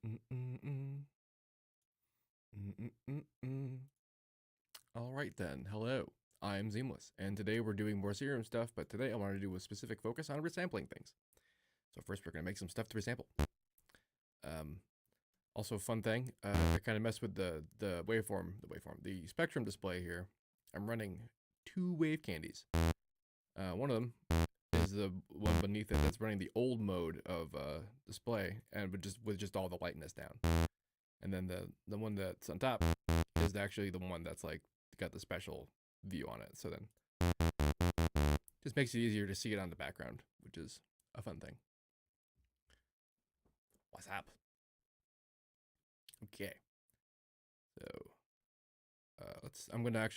All right then, hello, I'm Seamless, and today we're doing more Serum stuff, but today I wanted to do a specific focus on resampling things. So first we're going to make some stuff to resample. Also a fun thing, I kind of messed with the spectrum display here. I'm running 2 wave candies. One of them is the one beneath it that's running the old mode of display, and with just all the lightness down. And then the one that's on top is actually the one that's like got the special view on it. So then just makes it easier to see it on the background, which is a fun thing. What's up? Okay. So I'm gonna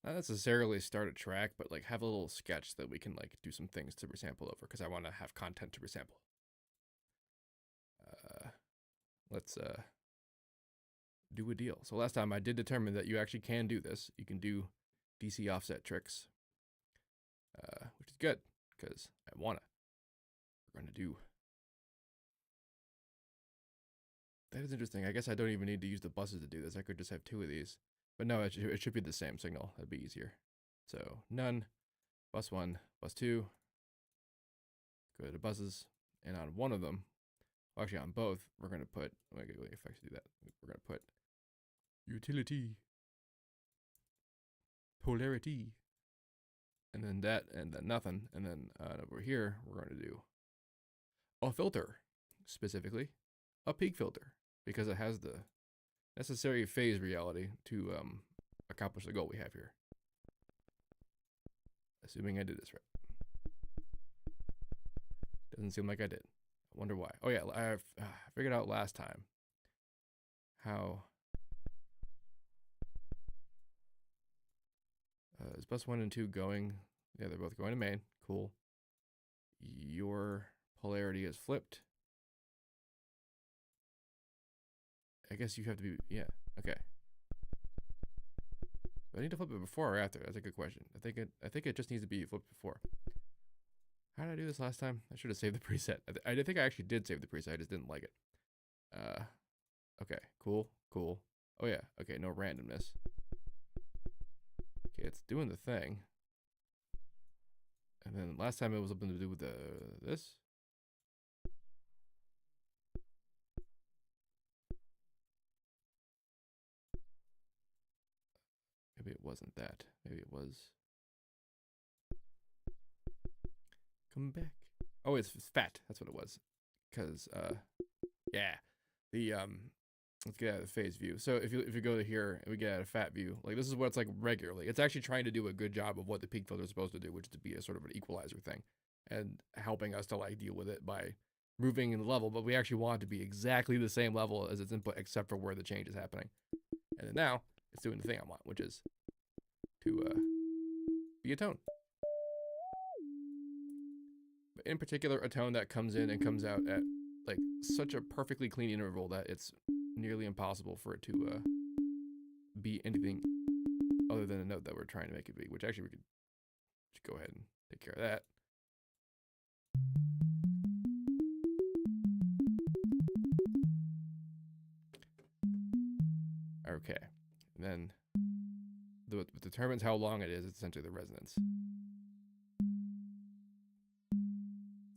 not necessarily start a track, but like have a little sketch that we can like do some things to resample over, because I want to have content to resample. Let's do a deal. So last time I did determine that you actually can do this. You can do DC offset tricks, which is good because I wanna. We're gonna do. That is interesting. I guess I don't even need to use the buses to do this. I could just have 2 of these. But no, it should be the same signal. That'd be easier. So none, bus 1, bus 2. Go to buses, and on one of them, well, actually on both, we're gonna put. Wait, if I do that, we're gonna put utility, polarity, and then that, and then nothing, and then over here we're gonna do a filter, specifically a peak filter, because it has the necessary phase reality to accomplish the goal we have here. Assuming I did this right. Doesn't seem like I did. I wonder why. Oh yeah, I figured out last time how is bus 1 and 2 going? Yeah, they're both going to main. Cool. Your polarity is flipped. I guess you have to be, yeah, okay. Do I need to flip it before or after? That's a good question. I think it just needs to be flipped before. How did I do this last time? I should have saved the preset. I think I actually did save the preset. I just didn't like it. Okay, cool. Oh yeah, okay, no randomness. Okay, it's doing the thing. And then last time it was something to do with this. Maybe it wasn't that. Maybe it was. Come back. Oh, it's fat. That's what it was. Because yeah, the let's get out of the phase view. So if you go to here and we get out of fat view, like this is what it's like regularly. It's actually trying to do a good job of what the peak filter is supposed to do, which is to be a sort of an equalizer thing, and helping us to like deal with it by moving in the level. But we actually want it to be exactly the same level as its input, except for where the change is happening. And then now it's doing the thing I want, which is to be a tone. But in particular, a tone that comes in and comes out at like such a perfectly clean interval that it's nearly impossible for it to be anything other than a note that we're trying to make it be, which actually we could just go ahead and take care of that. Okay, and then what determines how long it is essentially the resonance.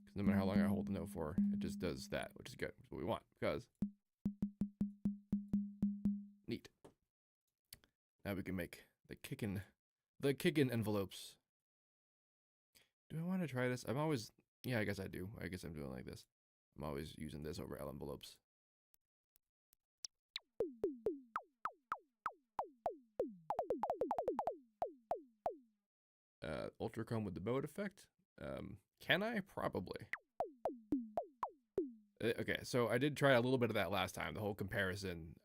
Because no matter how long I hold the note for, it just does that, which is good, which is what we want, because neat. Now we can make the kickin' envelopes. Do I want to try this? I'm always, yeah, I guess I do. I guess I'm doing like this. I'm always using this over L envelopes. Ultrachrome with the mode effect. Can I? Probably. Okay, so I did try a little bit of that last time, the whole comparison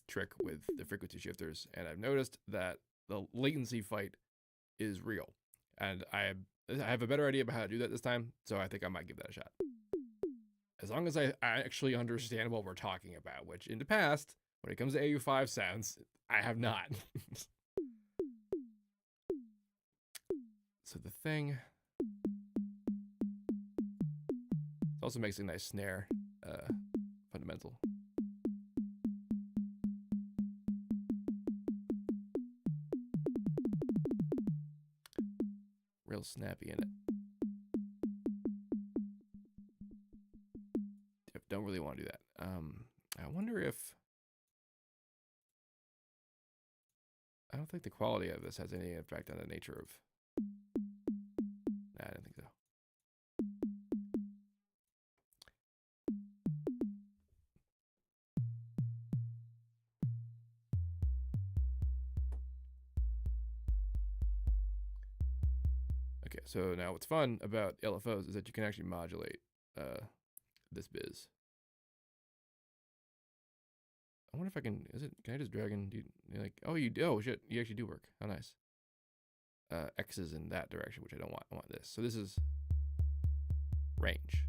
trick with the frequency shifters, and I've noticed that the latency fight is real, and I have a better idea about how to do that this time, so I think I might give that a shot. As long as I actually understand what we're talking about, which in the past, when it comes to AU5 sounds, I have not. So the thing, it also makes a nice snare. fundamental. Real snappy in it. Don't really want to do that. I wonder if... I don't think the quality of this has any effect on the nature of... Nah, I don't think so. Okay, so now what's fun about LFOs is that you can actually modulate this biz. I wonder if I can, can I just drag in, like, oh, oh shit, you actually do work. How nice. X's in that direction, which I don't want. I want this. So this is range.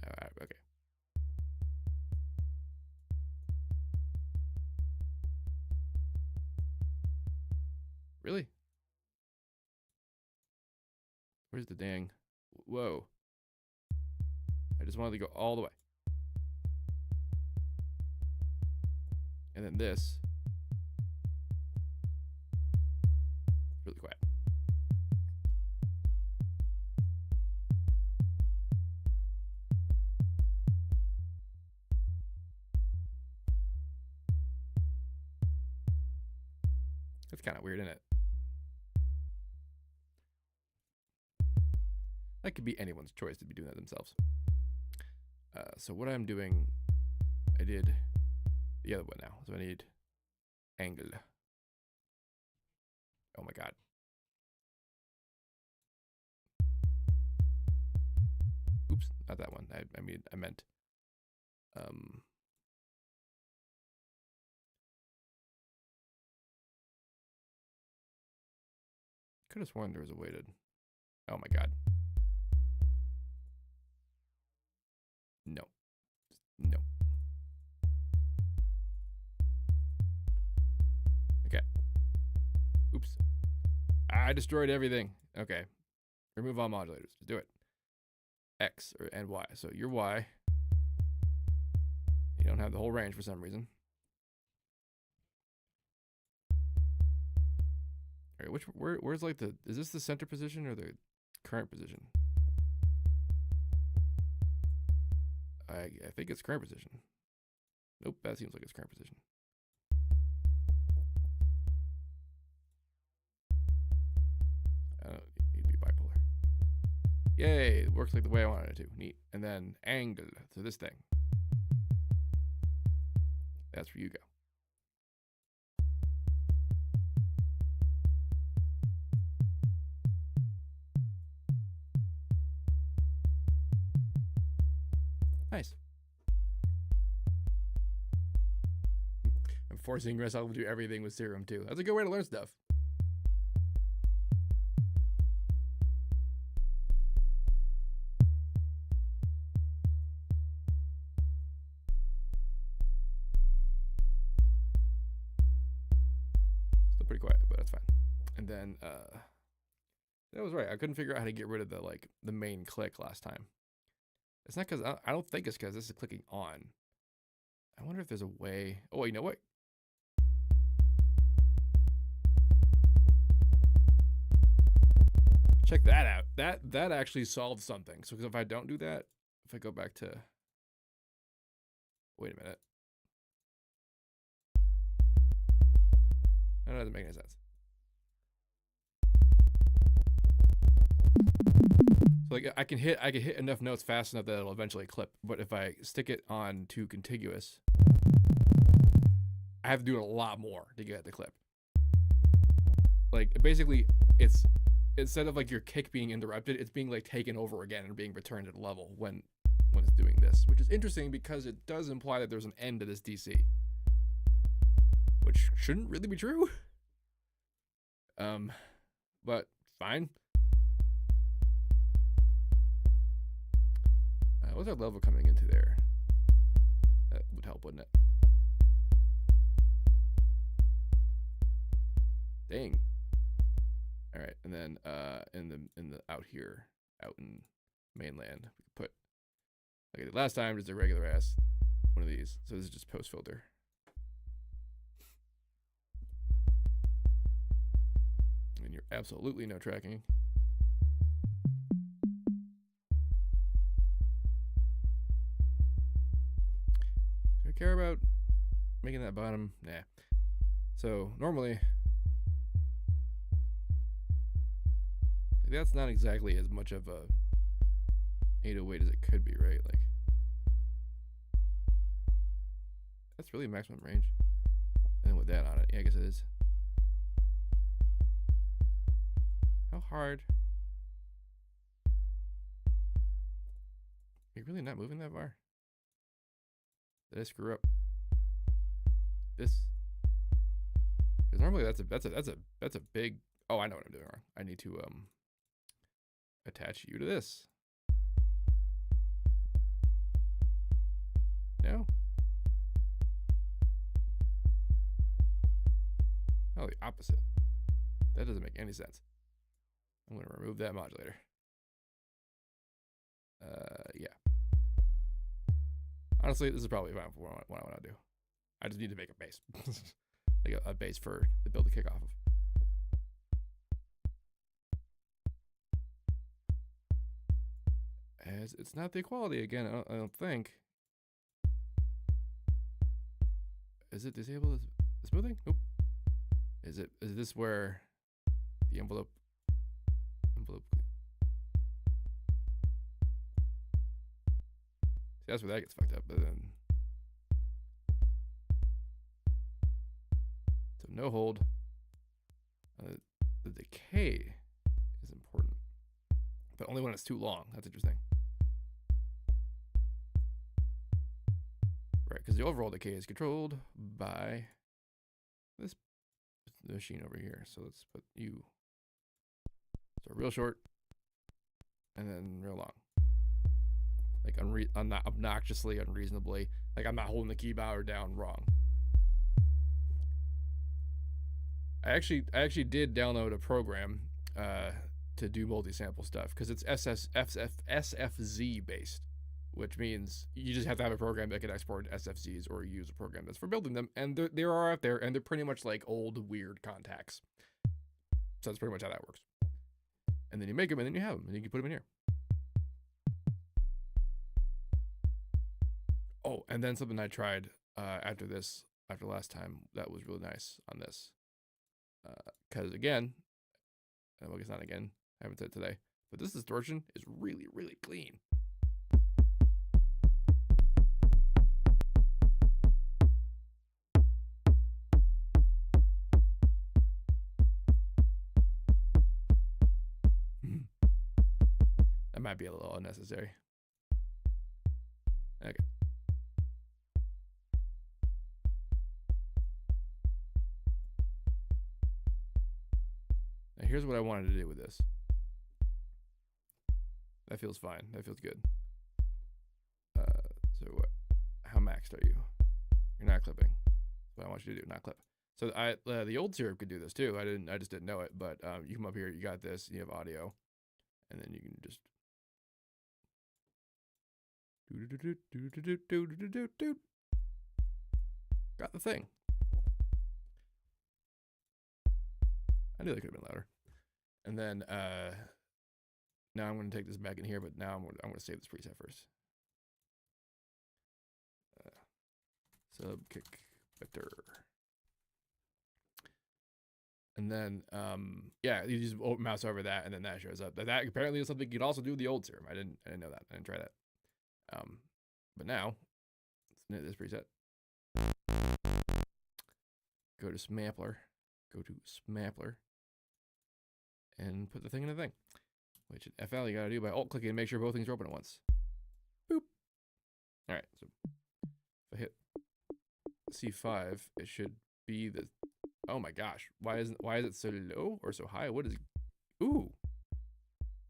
All right, okay. Really? Where's the dang? Whoa. I just wanted to go all the way. And then this. Really quiet. That's kind of weird, isn't it? That could be anyone's choice to be doing that themselves. So what I'm doing, I did the other one now. So I need angle. Oh my God. Oops, not that one. I meant. Could have sworn there was a way to. Oh my God. No. No. Okay. Oops. I destroyed everything. Okay. Remove all modulators. Just do it. X and Y. So your Y. You don't have the whole range for some reason. All right, where's like is this the center position or the current position? I think it's current position. Nope, that seems like it's current position. I don't need to be bipolar. Yay, it works like the way I wanted it to. Neat. And then angle to this thing. That's where you go. Nice. I'm forcing myself to do everything with Serum too. That's a good way to learn stuff. Still pretty quiet, but that's fine. And then that was right. I couldn't figure out how to get rid of the main click last time. It's not because I don't think it's because this is clicking on. I wonder if there's a way. Oh, you know what? Check that out. That actually solves something. So if I don't do that, if I go back to, wait a minute. That doesn't make any sense. So like I can hit enough notes fast enough that it'll eventually clip. But if I stick it on to contiguous, I have to do it a lot more to get the clip. Like basically, it's instead of like your kick being interrupted, it's being like taken over again and being returned at level when it's doing this, which is interesting because it does imply that there's an end to this DC, which shouldn't really be true. But fine. What's our level coming into there? That would help, wouldn't it? Dang. All right, and then in the out here, out in mainland, we can put like I did last time, just a regular ass one of these. So this is just post filter. And you're absolutely no tracking. Do I care about making that bottom? Nah. So normally, that's not exactly as much of a 808 as it could be, right? Like, that's really maximum range. And then with that on it, yeah, I guess it is. How hard? You're really not moving that far? Did I screw up? This? Because normally that's a big. Oh, I know what I'm doing wrong. I need to attach you to this. No. Oh, the opposite. That doesn't make any sense. I'm going to remove that modulator. Yeah. Honestly, this is probably fine for what I want to do. I just need to make a bass. Like a bass for the build to kick off of. As it's not the equality again, I don't think. Is it disabled the smoothing? Nope. Is this where the envelope see, that's where that gets fucked up, but then so no hold. The decay is important, but only when it's too long. That's interesting. Right, because the overall decay is controlled by this machine over here. So let's put you. So real short, and then real long. Like I'm not obnoxiously, unreasonably. Like I'm not holding the keyboard down wrong. I actually did download a program to do multi-sample stuff because it's SFZ based, which means you just have to have a program that can export SFZs or use a program that's for building them. And there are out there, and they're pretty much like old weird contacts. So that's pretty much how that works. And then you make them, and then you have them, and you can put them in here. Oh, and then something I tried after last time that was really nice on this. Because again, well, I guess not again, I haven't said it today, but this distortion is really, really clean. That might be a little unnecessary. Okay. Now here's what I wanted to do with this. That feels fine. That feels good. So what? How maxed are you? You're not clipping. That's what I want you to do, not clip. So the old Serum could do this too. I just didn't know it, but you come up here, you got this, you have audio, and then you can just got the thing. I knew they could have been louder. And then now I'm going to take this back in here, but now I'm going to save this preset first. Subkick better. And then yeah, you just mouse over that, and then that shows up. That apparently is something you could also do with the old Serum. I didn't know that. I didn't try that. But now let's knit this preset. Go to Smampler. And put the thing in the thing. Which in FL you gotta do by alt-clicking and make sure both things are open at once. Boop. Alright, so if I hit C5, it should be the. Oh my gosh. Why is it so low or so high? What is it? Ooh.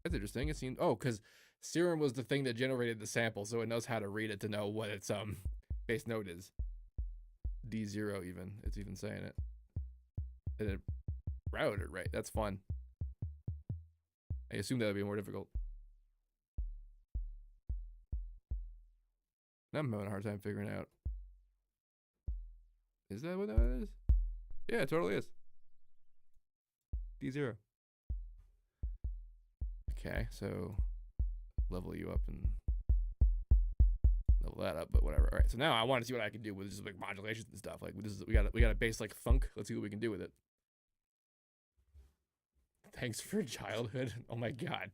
That's interesting. It seemed because Serum was the thing that generated the sample, so it knows how to read it to know what its base note is. D0 even. It's even saying it. And it routed, right? That's fun. I assume that would be more difficult. I'm having a hard time figuring out. Is that what that is? Yeah, it totally is. D0. Okay, so level you up and level that up, but whatever. All right, so now I want to see what I can do with just like modulations and stuff. Like this is we got a bass like funk. Let's see what we can do with it. Thanks for childhood. Oh my god,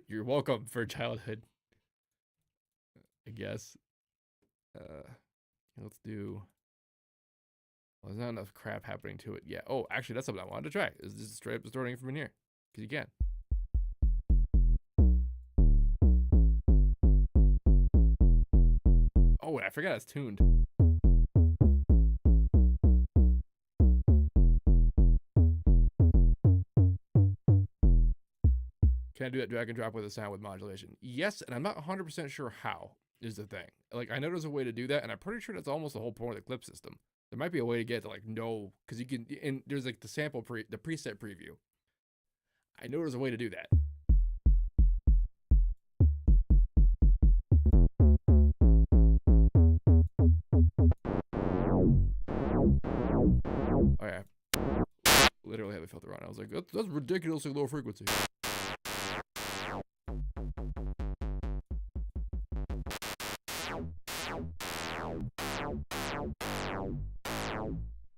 you're welcome for childhood. I guess. Let's do. Well, there's not enough crap happening to it yet. Oh, actually, that's something I wanted to try. Is just straight up distorting it from in here because you can. Oh, wait, I forgot it's tuned. Can I do that drag and drop with a sound with modulation? Yes, and I'm not 100% sure how is the thing. Like, I know there's a way to do that, and I'm pretty sure that's almost the whole point of the clip system. There might be a way to get to like no, because you can, and there's like the sample the preset preview. I know there's a way to do that. Oh yeah, literally have a filter on. I was like, that's ridiculously low frequency.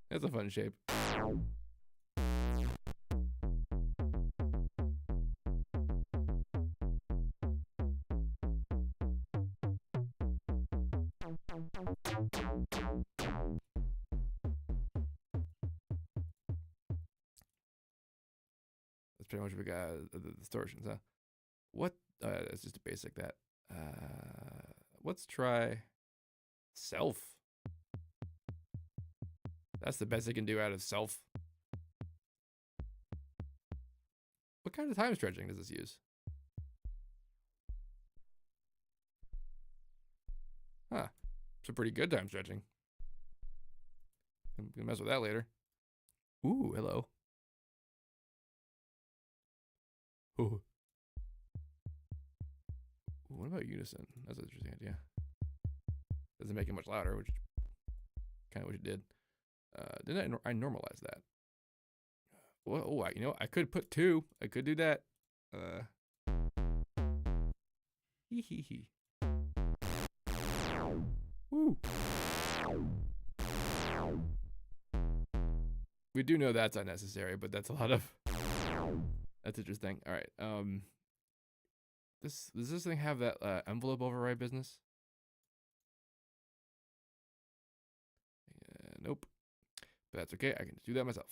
That's a fun shape. That's pretty much what we got. The distortions, huh? What? It's just a basic that. Let's try self. That's the best I can do out of self. What kind of time stretching does this use? Huh. It's a pretty good time stretching. I'm gonna mess with that later. Ooh, hello. Ooh. What about unison? That's an interesting idea. Doesn't make it much louder, which kind of wish it did. Didn't I normalize that? Well, oh, you know, I could put 2. I could do that. Hee hee hee. Woo. We do know that's unnecessary, but that's a lot of. That's interesting. All right. Does this thing have that envelope override business? Nope. But that's okay. I can just do that myself.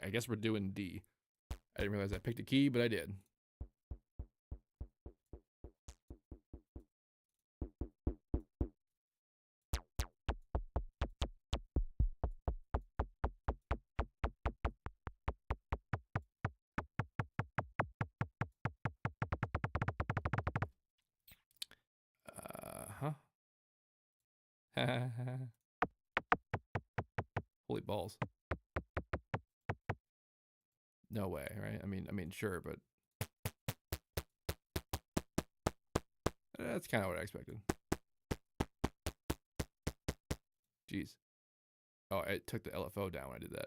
I guess we're doing D. I didn't realize I picked a key, but I did. Holy balls. No way, right? I mean, sure, but that's kind of what I expected. Jeez. Oh, I took the LFO down when I did that.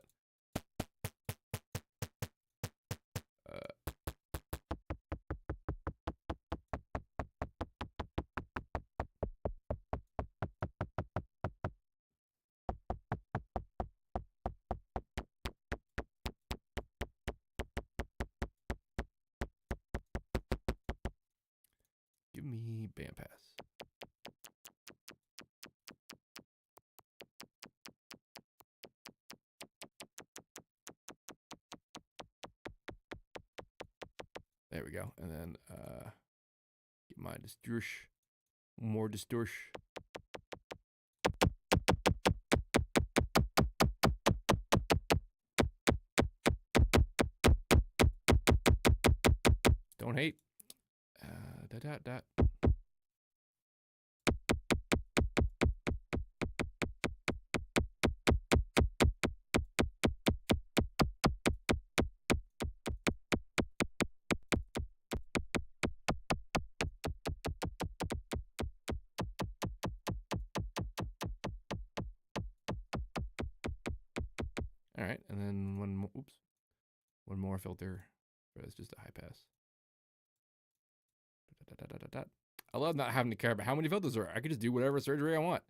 Give me bandpass. There we go. And then get my distortion. More distortion. Don't hate. Dot, dot, dot. All right, and then one more. Oops, one more filter, but it's just a high pass. I love not having to care about how many filters there are. I can just do whatever surgery I want.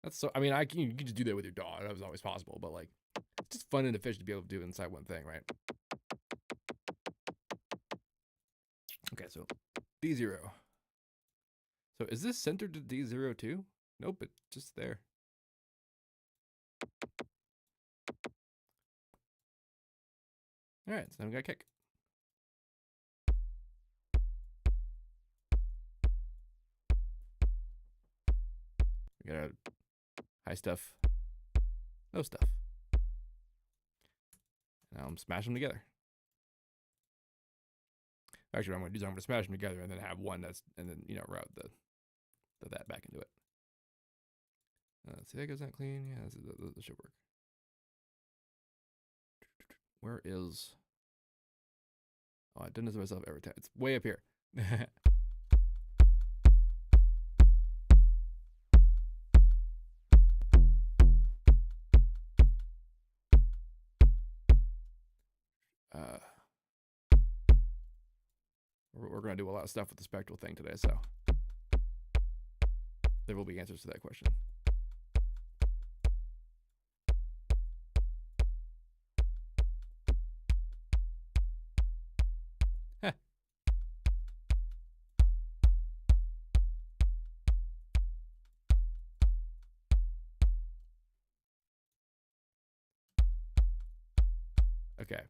That's so. I mean, you can just do that with your DAW. That was always possible, but like, it's just fun and efficient to be able to do it inside one thing, right? Okay, so D0. So is this centered to D0 too? Nope, it's just there. All right, so then we got kick. We got high stuff, low stuff. Now I'm smashing them together. Actually, what I'm going to do is I'm going to smash them together and then have one that's, and then, you know, route that back into it. See, that goes not clean. Yeah, this should work. Where is... Oh, I've done this myself every time. It's way up here. We're going to do a lot of stuff with the Spectral thing today, so there will be answers to that question. Okay,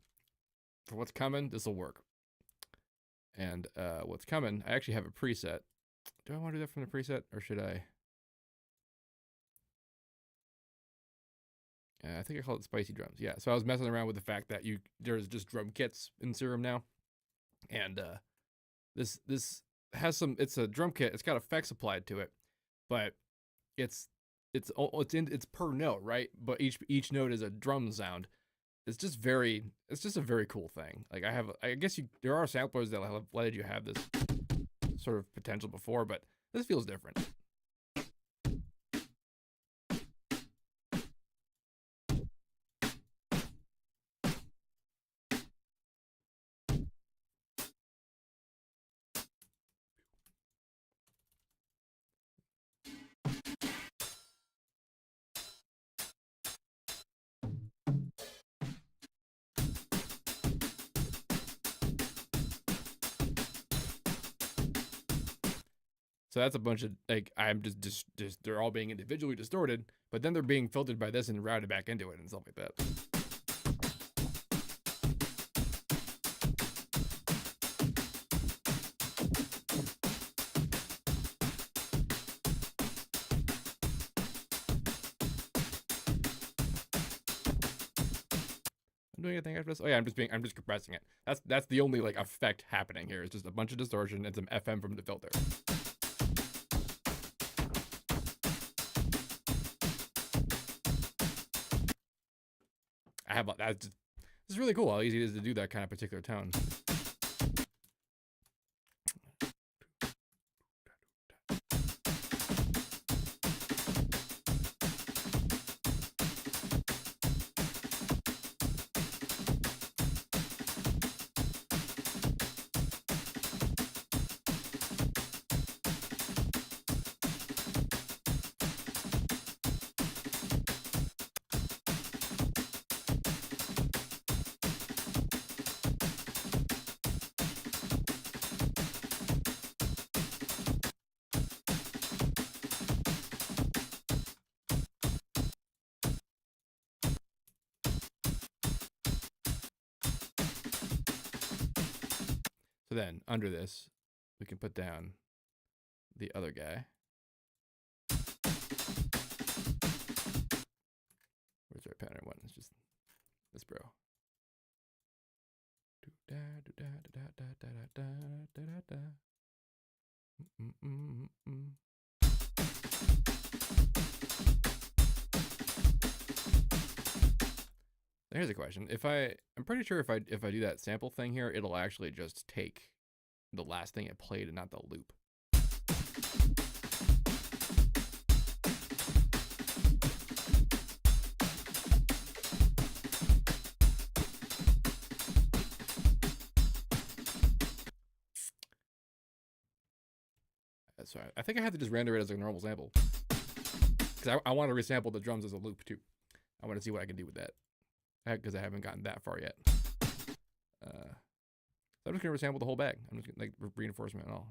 for what's coming, this will work. And what's coming, I actually have a preset. Do I want to do that from the preset, or should I? I think I call it spicy drums. Yeah, so I was messing around with the fact that there's just drum kits in Serum now, and this has some. It's a drum kit. It's got effects applied to it, but it's per note, right? But each note is a drum sound. It's just a very cool thing. Like I guess there are samplers that have letted you have this sort of potential before, but this feels different. So that's a bunch of, like, I'm just they're all being individually distorted, but then they're being filtered by this and routed back into it and stuff like that. I'm doing anything after this? Oh yeah, I'm just compressing it. That's the only like effect happening here. It's just a bunch of distortion and some FM from the filter. This is really cool how easy it is to do that kind of particular tone. So then, under this, we can put down the other guy. Where's our pattern one? It's just this bro. Here's a question. I'm pretty sure if I do that sample thing here, it'll actually just take the last thing it played and not the loop. So I think I have to just render it as a normal sample, because I want to resample the drums as a loop too. I want to see what I can do with that, because I haven't gotten that far yet. So I'm just gonna resample the whole bag. I'm just gonna, like, reinforcement and all,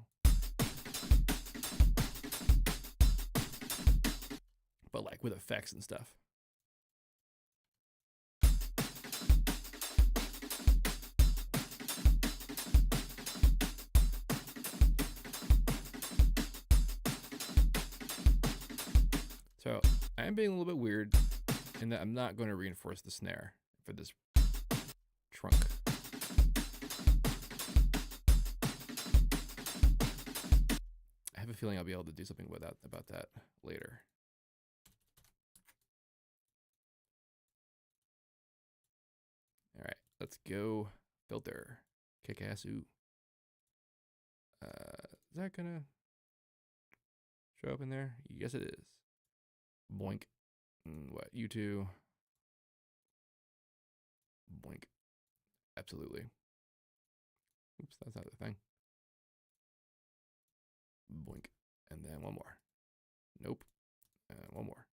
but like with effects and stuff. So I am being a little bit weird in that I'm not going to reinforce the snare for this trunk. I have a feeling I'll be able to do something about that later. All right, let's go filter. Kick ass, ooh. Is that gonna show up in there? Yes, it is. Boink. What? U2. Boink. Absolutely. Oops, that's not the thing. Boink. And then one more. Nope. And one more.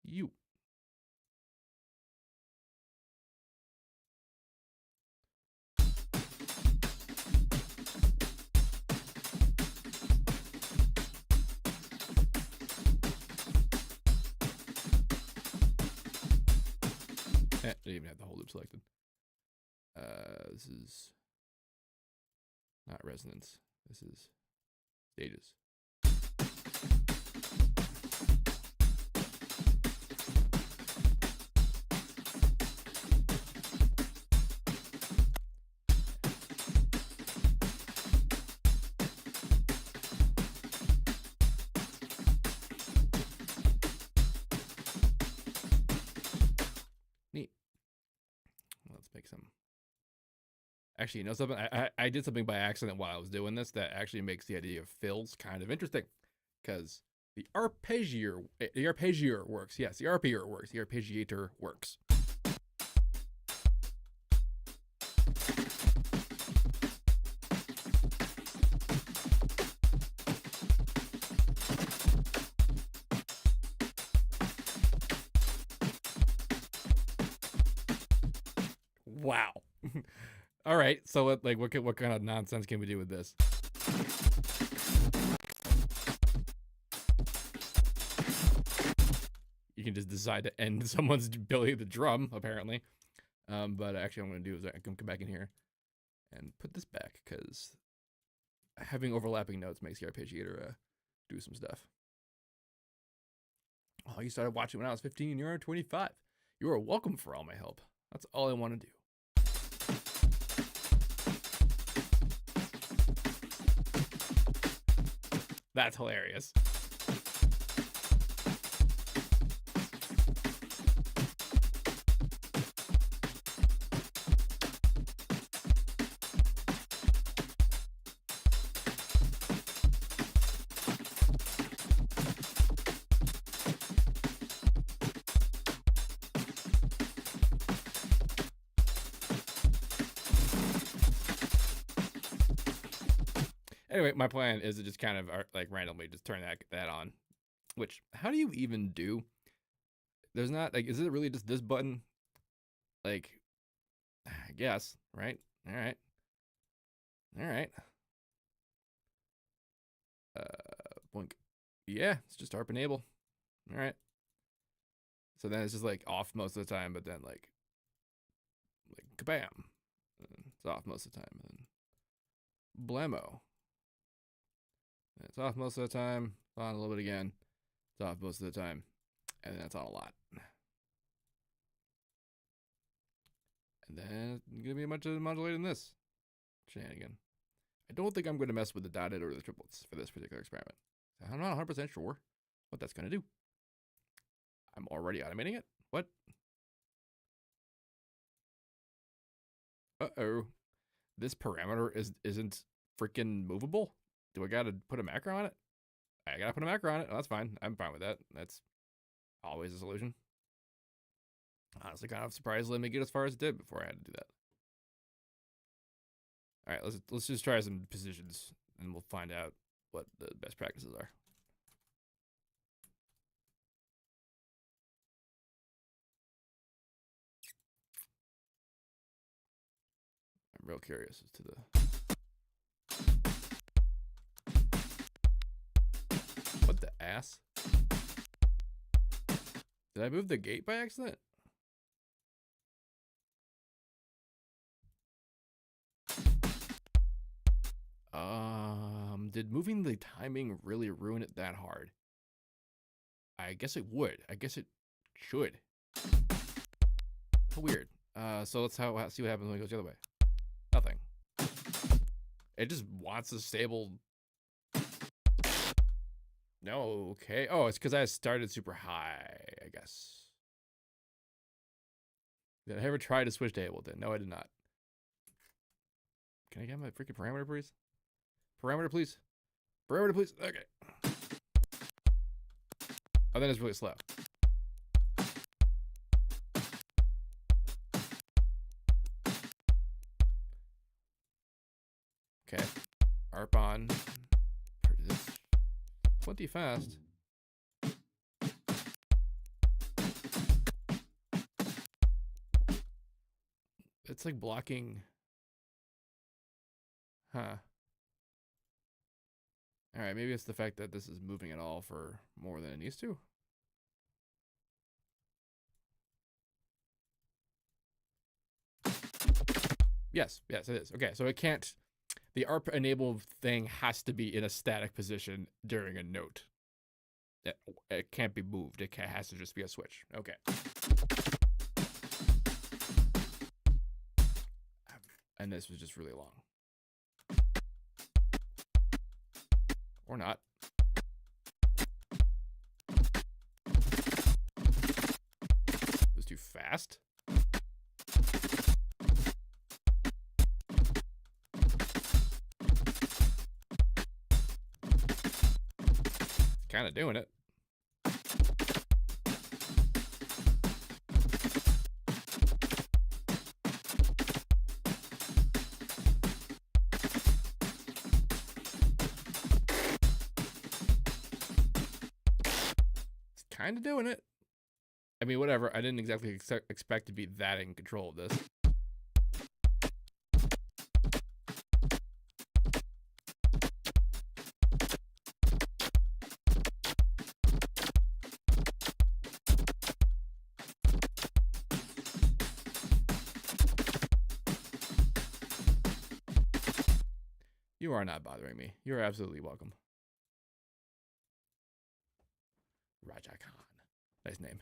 You. Didn't even have the whole loop selected. This is not resonance. This is stages. Neat. Let's make some. Actually, you know something? I did something by accident while I was doing this that actually makes the idea of fills kind of interesting, because the arpeggiator works. Yes, the arpeggiator works. The arpeggiator works. Wow. All right, so what kind of nonsense can we do with this? You can just decide to end someone's ability to drum, apparently. But actually, what I'm going to do is I can come back in here and put this back, because having overlapping notes makes the arpeggiator do some stuff. Oh, you started watching when I was 15. You're 25. You are welcome for all my help. That's all I want to do. That's hilarious. Anyway, my plan is to just kind of like randomly just turn that on. Which, how do you even do? There's not, like, is it really just this button? Like, I guess, right? All right. All right. Blink. Yeah, it's just ARP enable. All right. So then it's just like off most of the time, but then like kabam, and it's off most of the time, and then blammo. And it's off most of the time, on a little bit again. It's off most of the time, and then that's on a lot. And then it's gonna be a bunch of modulating this shenanigan. I don't think I'm going to mess with the dotted or the triplets for this particular experiment. I'm not 100% sure what that's going to do. I'm already automating it. What? Uh-oh. This parameter isn't freaking movable? Do I got to put a macro on it? I got to put a macro on it. Oh, that's fine. I'm fine with that. That's always a solution. Honestly, kind of surprised let me get as far as it did before I had to do that. All right, let's just try some positions, and we'll find out what the best practices are. I'm real curious as to the... What the ass? Did I move the gate by accident? Did moving the timing really ruin it that hard? I guess it would. I guess it should. Weird. So let's see what happens when it goes the other way. Nothing. It just wants a stable... No, okay. Oh, it's because I started super high, I guess. Did I ever try to switch to Ableton? No, I did not. Can I get my freaking parameter, please? Parameter, please. Parameter, please. Okay. Oh, then it's really slow. Okay. Arp on. Plenty fast. It's like blocking. Huh. All right, maybe it's the fact that this is moving it all for more than it needs to. Yes, it is. Okay, so it can't, the ARP enable thing has to be in a static position during a note. It can't be moved. It has to just be a switch. Okay. And this was just really long. Or not. It was too fast. Kind of doing it. Kind of doing it. I mean, whatever. I didn't exactly expect to be that in control of this. You are not bothering me. You're absolutely welcome. Raja Khan. Nice name.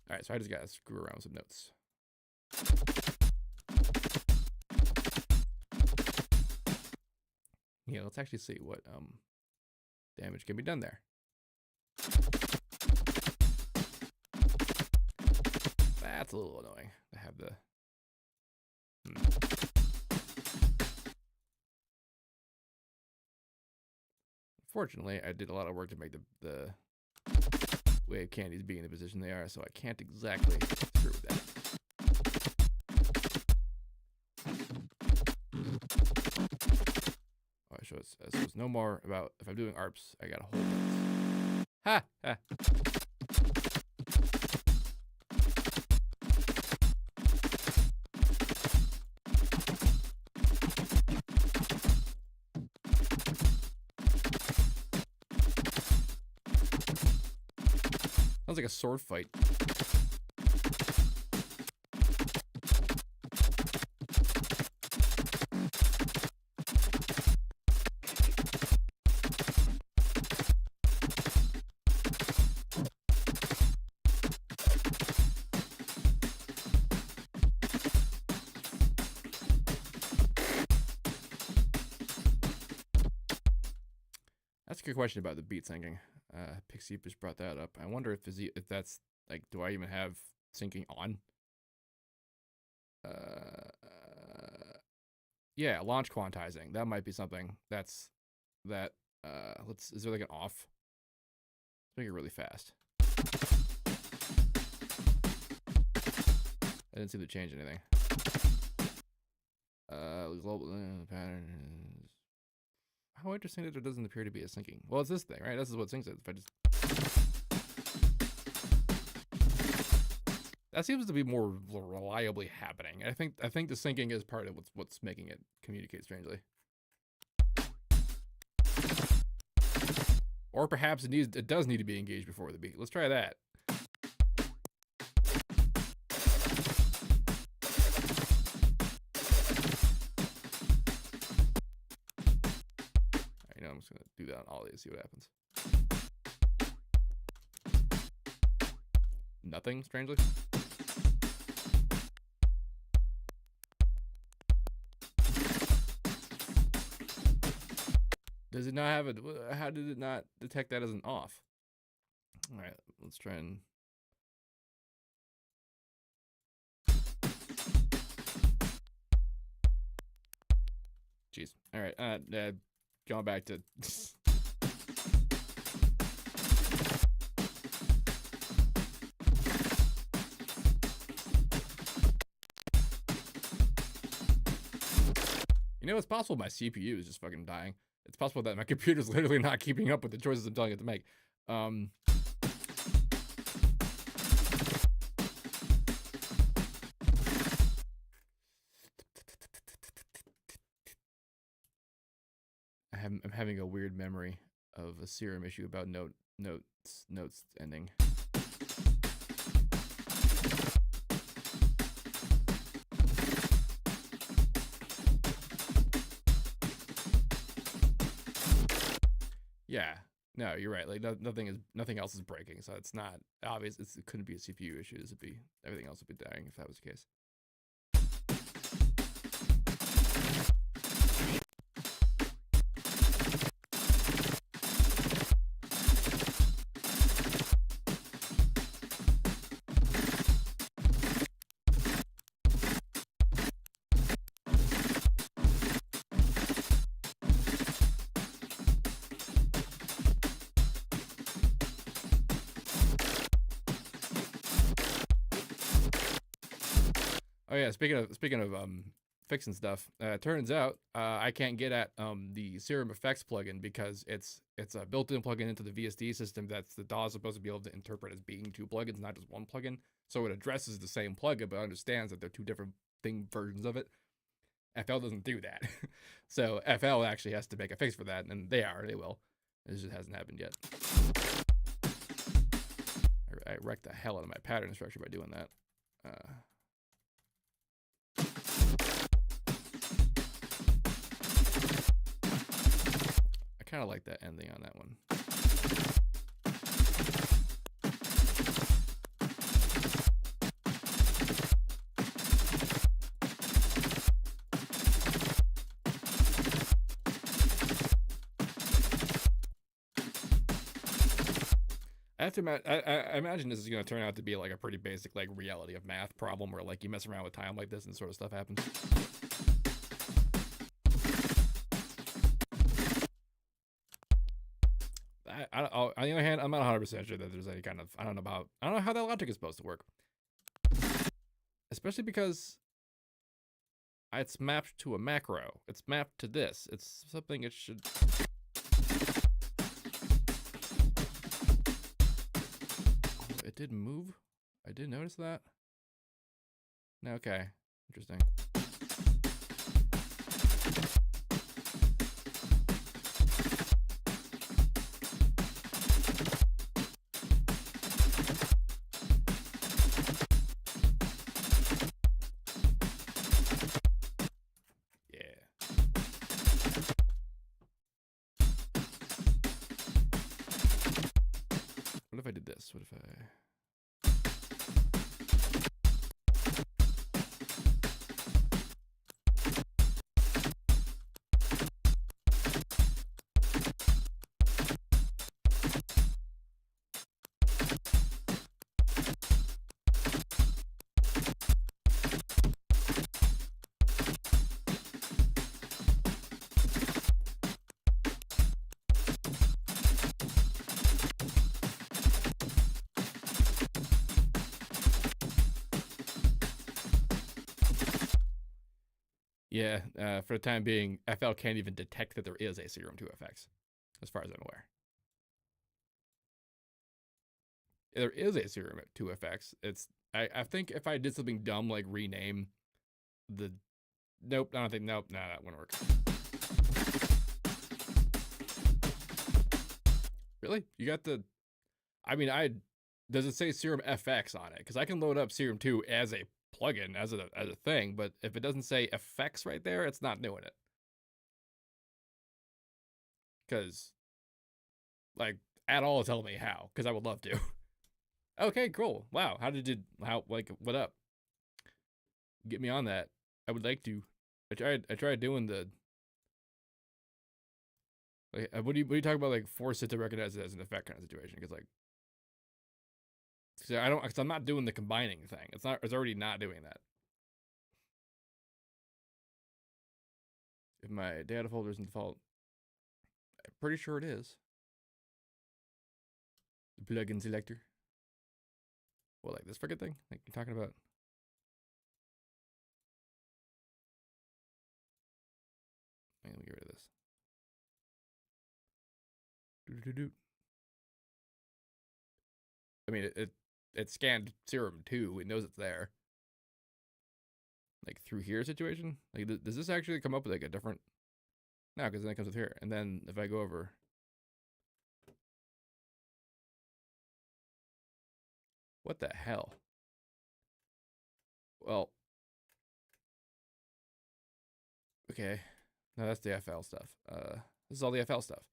All right, so I just got to screw around with some notes. Yeah, let's actually see what damage can be done there. That's a little annoying to have the... Fortunately, I did a lot of work to make the wave candies be in the position they are, so I can't exactly screw with that. Oh, so it's no more about if I'm doing ARPs, I gotta hold it. Ha! Ha! Sounds like a sword fight. That's a good question about the beat syncing. Pixie just brought that up. I wonder if that's like, do I even have syncing on? Yeah, launch quantizing. That might be something. Is there like an off? Let's make it really fast. I didn't seem to change anything. Global pattern. How interesting that there doesn't appear to be a syncing. Well, it's this thing, right? This is what syncs it. If I just... That seems to be more reliably happening. I think the syncing is part of what's making it communicate strangely. Or perhaps it does need to be engaged before the beat. Let's try that. Alright, now I'm just gonna do that on all these, see what happens. Nothing, strangely. Does it not have it? How did it not detect that as an off? All right, let's try and. Jeez. All right. Going back to. You know, it's possible my CPU is just fucking dying. It's possible that my computer's literally not keeping up with the choices I'm telling it to make. I'm having a weird memory of a Serum issue about notes ending. Yeah, no, you're right. Like nothing else is breaking, so it's not obvious. It couldn't be a CPU issue. This would be everything else would be dying if that was the case. Oh yeah, speaking of fixing stuff, turns out I can't get at the Serum FX plugin because it's a built-in plugin into the VSD system that's the DAW is supposed to be able to interpret as being two plugins, not just one plugin. So it addresses the same plugin, but understands that they're two different versions of it. FL doesn't do that. So FL actually has to make a fix for that, and they will. It just hasn't happened yet. I wrecked the hell out of my pattern structure by doing that. I kind of like that ending on that one. I imagine this is going to turn out to be like a pretty basic like reality of math problem where like you mess around with time like this and sort of stuff happens. On the other hand, I'm not 100% sure that there's any kind of I don't know how that logic is supposed to work, especially because it's mapped to a macro. It's mapped to this. It's something it should. Oh, it did move. I did notice that. No, okay, interesting. What if I did this? What if I... Yeah, for the time being, FL can't even detect that there is a Serum 2 FX, as far as I'm aware. There is a Serum 2 FX. I think if I did something dumb like rename the, nope, I don't think, nope, nah, that wouldn't work. Really? You got the, I mean, does it say Serum FX on it? Because I can load up Serum 2 as a plugin, as a thing, but if it doesn't say effects right there, it's not doing it. Because, like, at all tell me how, because I would love to. Okay, cool. Wow, like, what up? Get me on that. I would like to. I tried doing the, like, what do you talk about, like, force it to recognize it as an effect kind of situation? Because, like, so because I'm not doing the combining thing. It's already not doing that. If my data folder is in default, I'm pretty sure it is. The plugin selector. Well, like this freaking thing? Like you're talking about? Let me get rid of this. Doo-doo-doo-doo. I mean, it scanned Serum 2. It knows it's there. Like through here situation? Like, does this actually come up with like a different? No, because then it comes with here. And then if I go over, what the hell? Well, okay. No, that's the FL stuff. This is all the FL stuff.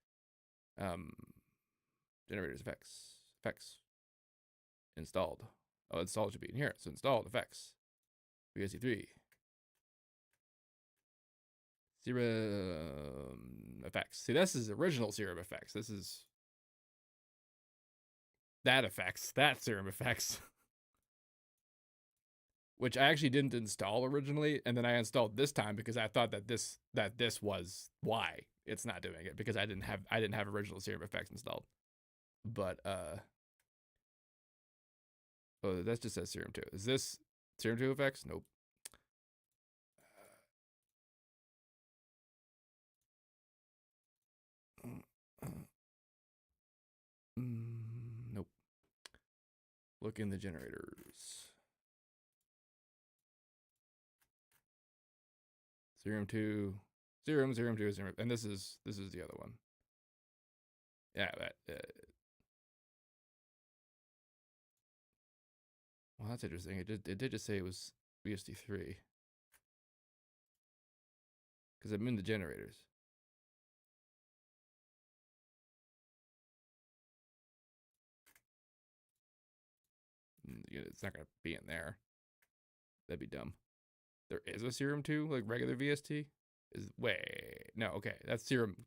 Um, generators effects installed. Oh, installed should be in here. So installed effects. VSC3. Serum effects. See, this is original Serum effects. This is that effects. That Serum effects. Which I actually didn't install originally, and then I installed this time because I thought that this was why it's not doing it, because I didn't have original Serum effects installed. But oh, that just says Serum 2. Is this Serum 2 effects? Nope. Nope. Look in the generators. Serum 2, Serum 2, Serum, and this is the other one. Yeah, that. Well, that's interesting. It did just say it was VSD3 because I'm in the generators. It's not gonna be in there. That'd be dumb. There is a Serum 2, like regular VST. Is way no, okay. That's Serum.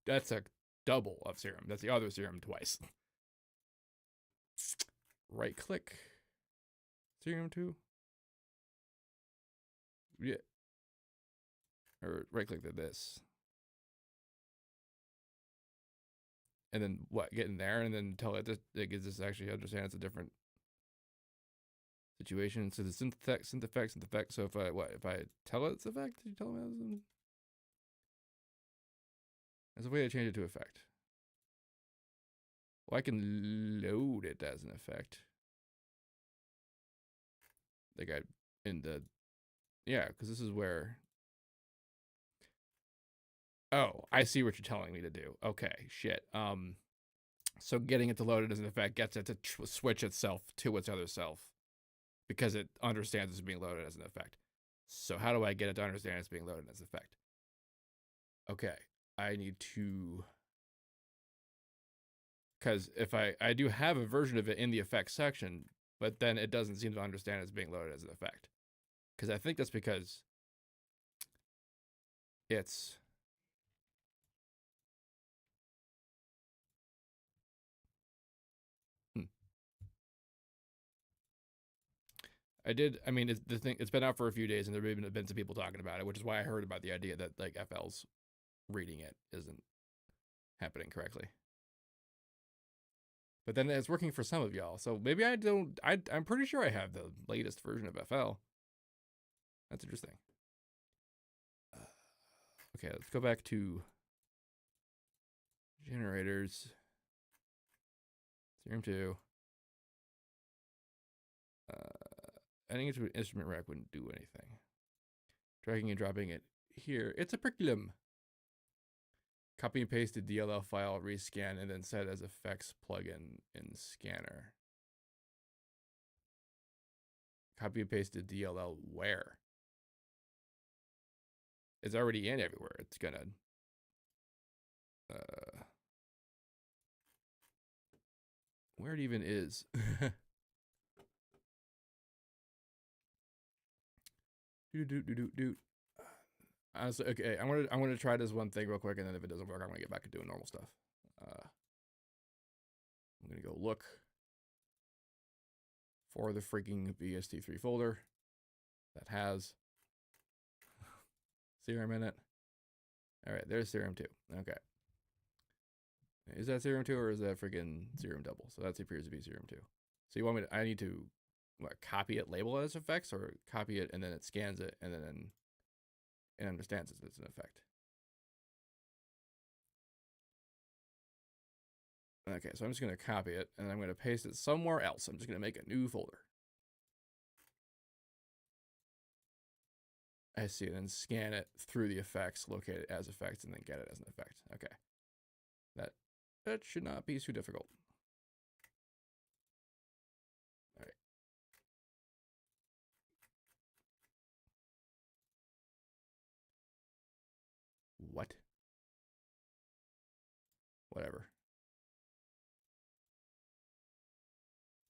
That's a double of Serum. That's the other Serum twice. Right click. Serum 2. Yeah. Or right click to this. And then what? Get in there and then tell it that it gives us actually understand it's a different situation. So the synth effect. So if I tell it it's effect, did you tell me there's a way to change it to effect? Well, I can load it as an effect. Like yeah, because this is where. Oh, I see what you're telling me to do. Okay, shit. So getting it to load it as an effect gets it to switch itself to its other self because it understands it's being loaded as an effect. So how do I get it to understand it's being loaded as an effect? Okay, I need to, because if I do have a version of it in the effects section, but then it doesn't seem to understand it's being loaded as an effect. Because I think that's because it's I mean, it's been out for a few days, and there have been some people talking about it, which is why I heard about the idea that like FL's reading it isn't happening correctly. But then it's working for some of y'all, so maybe I don't. I'm pretty sure I have the latest version of FL. That's interesting. Okay, let's go back to generators. Serum 2. Adding it to an instrument rack wouldn't do anything. Dragging and dropping it here. It's a curriculum. Copy and paste the DLL file, rescan, and then set as effects plugin in scanner. Copy and paste the DLL where? It's already in everywhere. It's gonna where it even is. Honestly, okay, I'm gonna try this one thing real quick, and then if it doesn't work, I'm gonna get back to doing normal stuff. I'm gonna go look for the freaking VST3 folder that has Serum in it. All right, there's Serum 2. Okay. Is that Serum 2 or is that freaking Serum double? So that appears to be Serum 2. So you want me to, I need to what, copy it, label it as effects, or copy it and then it scans it and then it understands it as an effect. Okay, so I'm just going to copy it and I'm going to paste it somewhere else. I'm just going to make a new folder. I see, and then scan it through the effects, locate it as effects, and then get it as an effect. Okay. That should not be too difficult. All right. What? Whatever.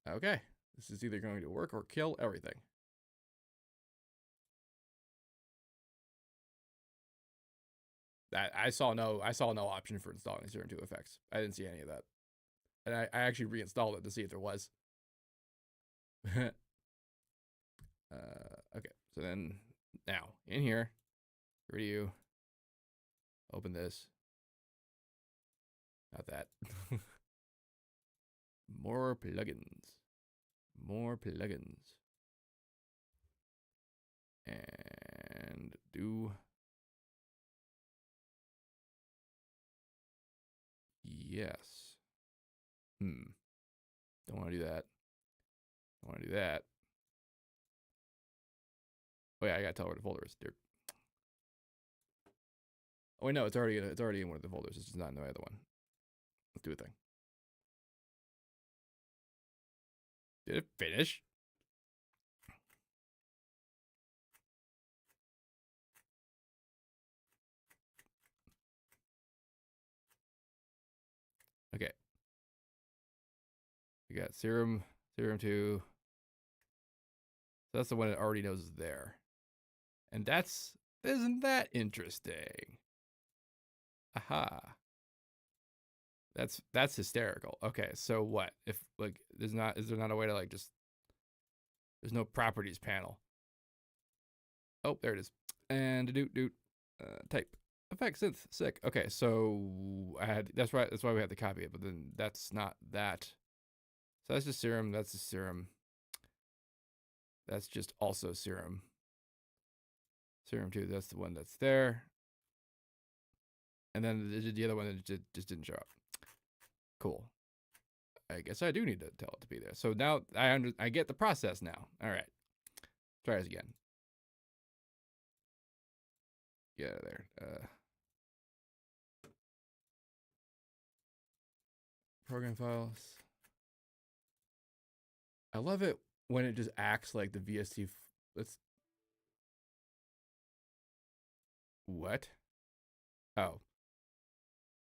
Okay. This is either going to work or kill everything. I saw no option for installing Serum 2 effects. I didn't see any of that. And I actually reinstalled it to see if there was. Okay, so then now in here, radio, open this. Not that. More plugins. More plugins. And do yes. Don't want to do that. Don't want to do that. Oh yeah, I gotta tell where the folder is. There. Oh wait, no, it's already in one of the folders. It's just not in the other one. Let's do a thing. Did it finish? Okay. We got Serum 2. So that's the one it already knows is there. And isn't that interesting? Aha. That's hysterical. Okay, so what? If like is there not a way to like just there's no properties panel. Oh, there it is. And type effect synth sick. Okay, so that's why we had to copy it, but then that's not that. So that's just Serum, that's the Serum. That's just also Serum. Serum 2, that's the one that's there. And then the other one that just didn't show up. Cool. I guess I do need to tell it to be there. So now I get the process now. All right. Try this again. Get out of there. Program files. I love it when it just acts like the VST. Let's. What? Oh.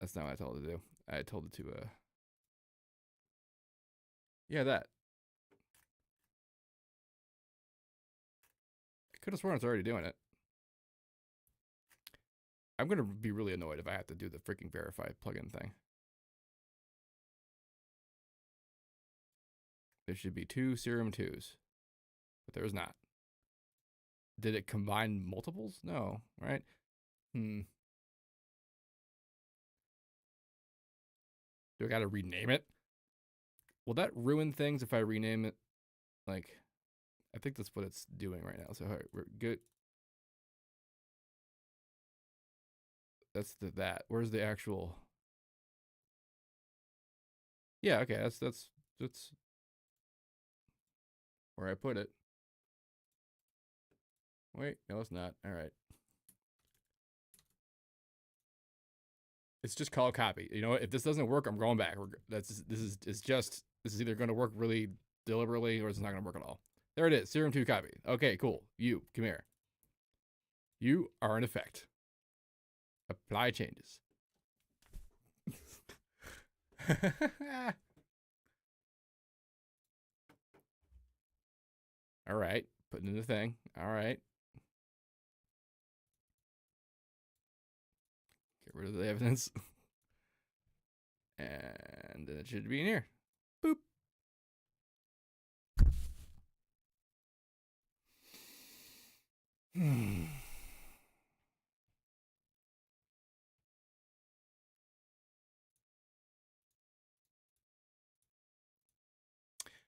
That's not what I told it to do. I told it to, yeah, that. I could have sworn it's already doing it. I'm going to be really annoyed if I have to do the freaking verify plugin thing. There should be 2 Serum 2s, but there's not. Did it combine multiples? No, right? Do I got to rename it? Will that ruin things if I rename it? Like, I think that's what it's doing right now. So, all right, we're good. That's that. Where's the actual? Yeah, okay, that's where I put it. Wait, no, it's not. All right. It's just called copy. You know what? If this doesn't work, I'm going back. This is either going to work really deliberately or it's not going to work at all. There it is. Serum 2 copy. Okay, cool. You, come here. You are an effect. Apply changes. All right. Putting in the thing. All right. Get rid of the evidence. And then it should be in here. Boop.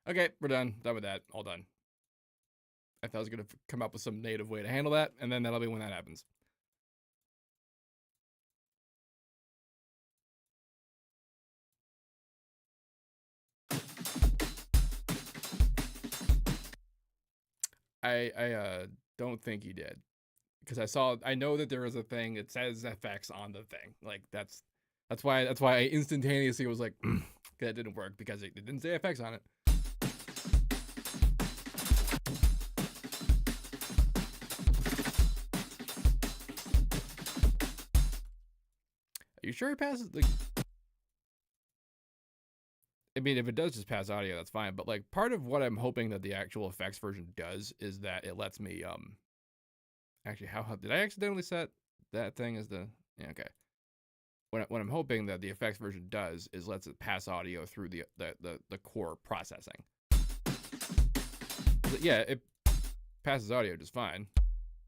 Okay, we're done. Done with that. All done. I thought I was going to come up with some native way to handle that, and then that'll be when that happens. I don't think he did, because I know that there is a thing that says FX on the thing. Like that's why I instantaneously was like, that didn't work because it didn't say FX on it. Are you sure it passes? Like, I mean, if it does just pass audio, that's fine. But like, part of what I'm hoping that the actual effects version does is that it lets me actually, how did I accidentally set that thing as the, yeah, okay. What I'm hoping that the effects version does is lets it pass audio through the core processing. But yeah, it passes audio just fine.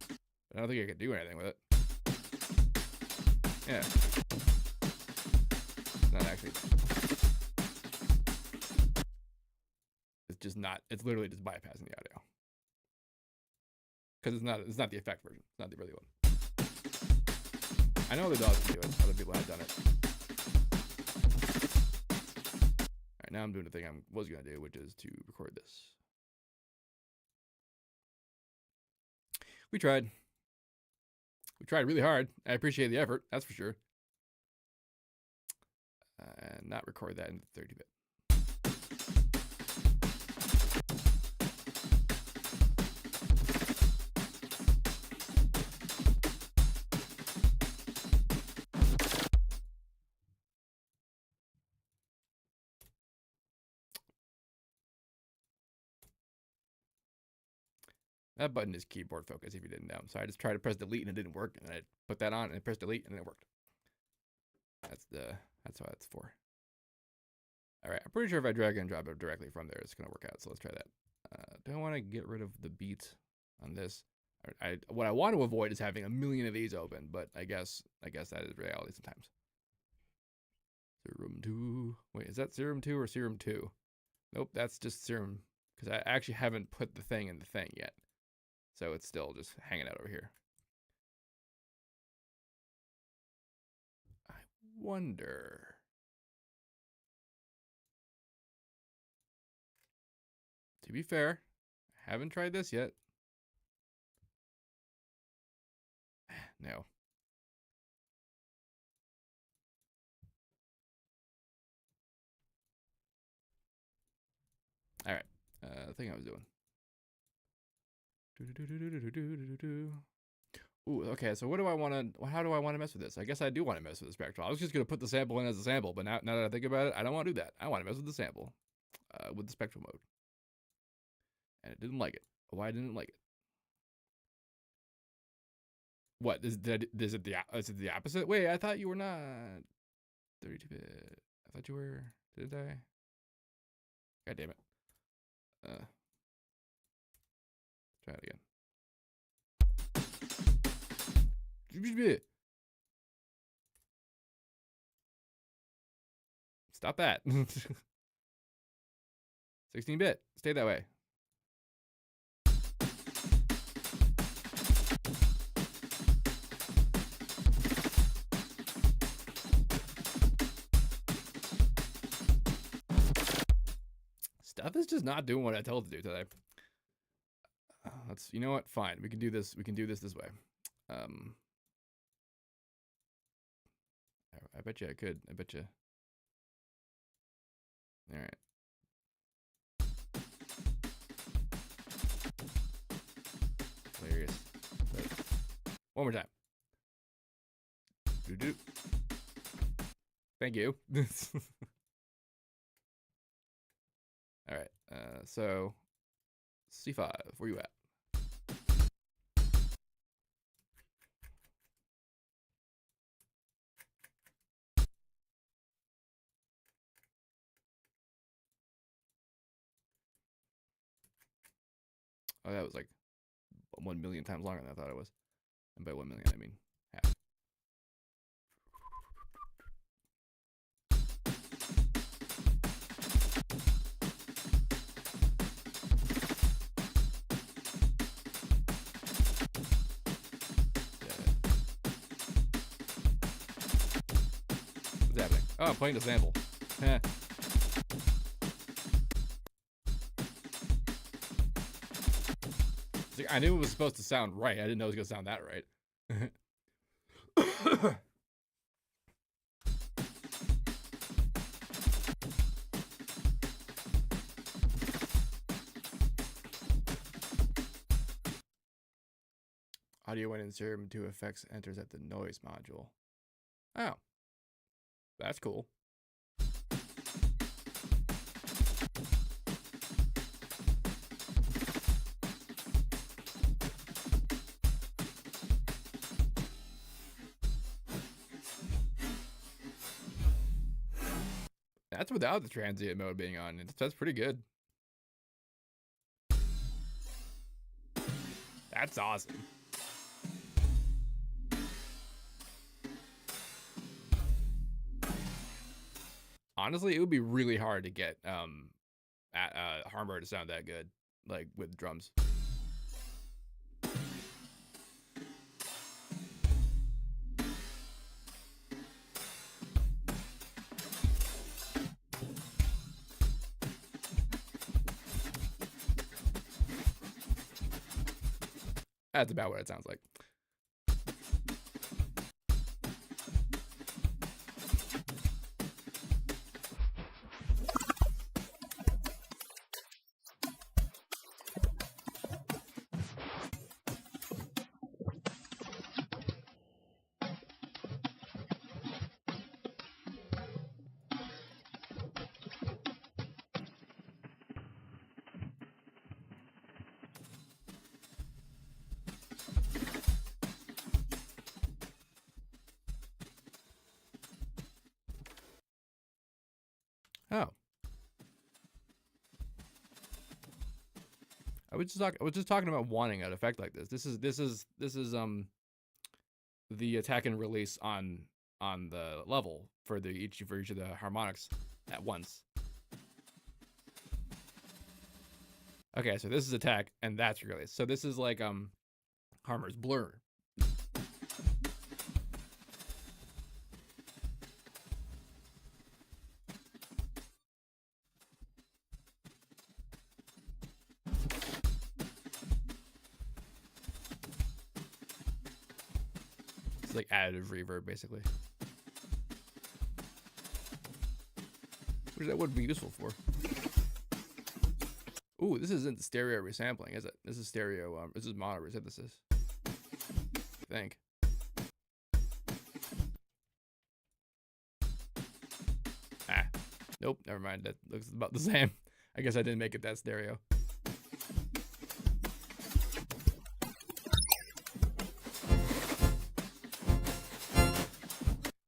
I don't think I could do anything with it. Yeah. It's not actually. It's just not. It's literally just bypassing the audio. Because it's not the effect version. It's not the really one. I know the dogs can do it. Other people have done it. All right, now I'm doing the thing I was gonna do, which is to record this. We tried. We tried really hard. I appreciate the effort. That's for sure. And not record that in 30-bit. That button is keyboard focus if you didn't know. So I just tried to press delete and it didn't work. And I put that on and I pressed delete and it worked. That's what it's for. All right, I'm pretty sure if I drag and drop it directly from there, it's gonna work out. So let's try that. Do I want to get rid of the beat on this? What I want to avoid is having a million of these open, but I guess that is reality sometimes. Serum 2. Wait, is that Serum 2 or Serum 2? Nope, that's just Serum, because I actually haven't put the thing in the thing yet. So it's still just hanging out over here. I wonder. To be fair, I haven't tried this yet. No. All right. The thing I was doing. Ooh, okay, so what do I want to, how do I want to mess with this? I guess I do want to mess with the Spectral. I was just going to put the sample in as a sample, but now that I think about it, I don't want to do that. I want to mess with the sample with the Spectral mode. And it didn't like it. Why didn't it like it? What, is it the opposite? Wait, I thought you were not 32-bit. I thought you were, did I? God damn it. Try it again. Stop that. 16-bit. Stay that way. is just not doing what I told it to do today. Let's, you know what? Fine. We can do this. We can do this way. I bet you I could. I bet you. All right. Hilarious. One more time. Doo-doo. Thank you. All right. So C5, where you at? Oh, that was like 1 million times longer than I thought it was. And by 1 million, I mean half. What's happening? Oh, I'm playing the sample. Heh. I knew it was supposed to sound right. I didn't know it was going to sound that right. Audio when in Serum FX enters at the noise module. Oh. That's cool. That's without the transient mode being on. That's pretty good. That's awesome. Honestly, it would be really hard to get Harmer to sound that good, like with drums. That's about what it sounds like. Oh. I was just talking about wanting an effect like this. This is the attack and release on the level for each of the harmonics at once. Okay, so this is attack and that's release. So this is like Harmer's blur. Like additive reverb basically, which that would be useful for. Ooh, this isn't stereo resampling, is it? This is stereo. This is mono resynthesis, I think. Nope, never mind. That looks about the same. I guess I didn't make it that stereo.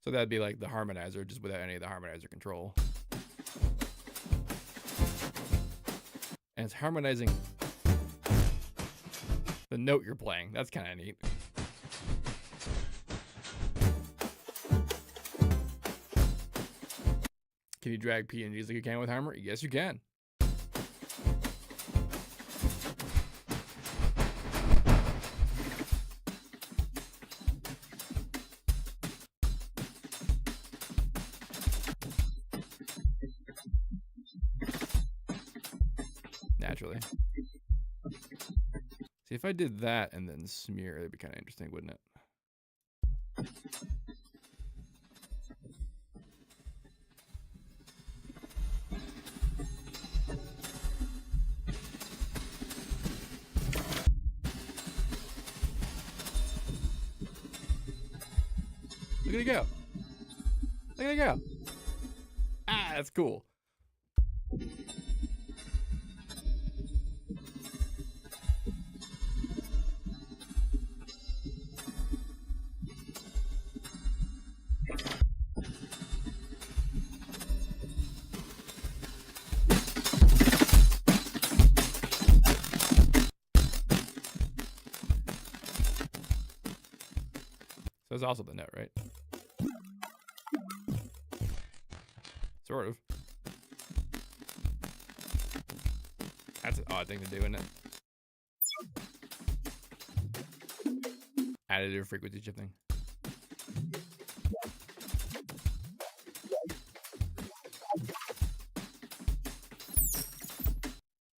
So that'd be like the harmonizer, just without any of the harmonizer control. And it's harmonizing the note you're playing. That's kind of neat. Can you drag PNGs like you can with Harmer? Yes, you can. naturally. See, if I did that and then smear, it'd be kind of interesting, wouldn't it? Look at it go. Look at it go. Ah, that's cool. So it's also the note, right? Sort of. That's an odd thing to do, isn't it? Additive frequency shifting.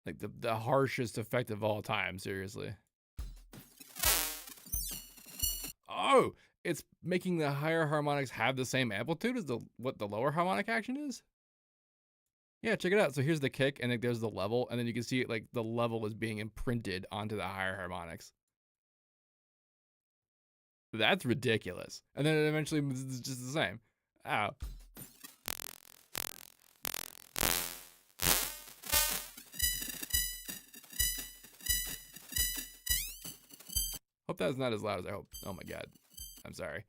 Like the harshest effect of all time, seriously. Oh, it's making the higher harmonics have the same amplitude as what the lower harmonic action is? Yeah, check it out. So here's the kick, and then there's the level, and then you can see it like the level is being imprinted onto the higher harmonics. That's ridiculous. And then it eventually is just the same. Ow. Hope that's not as loud as I hope. Oh my god. I'm sorry.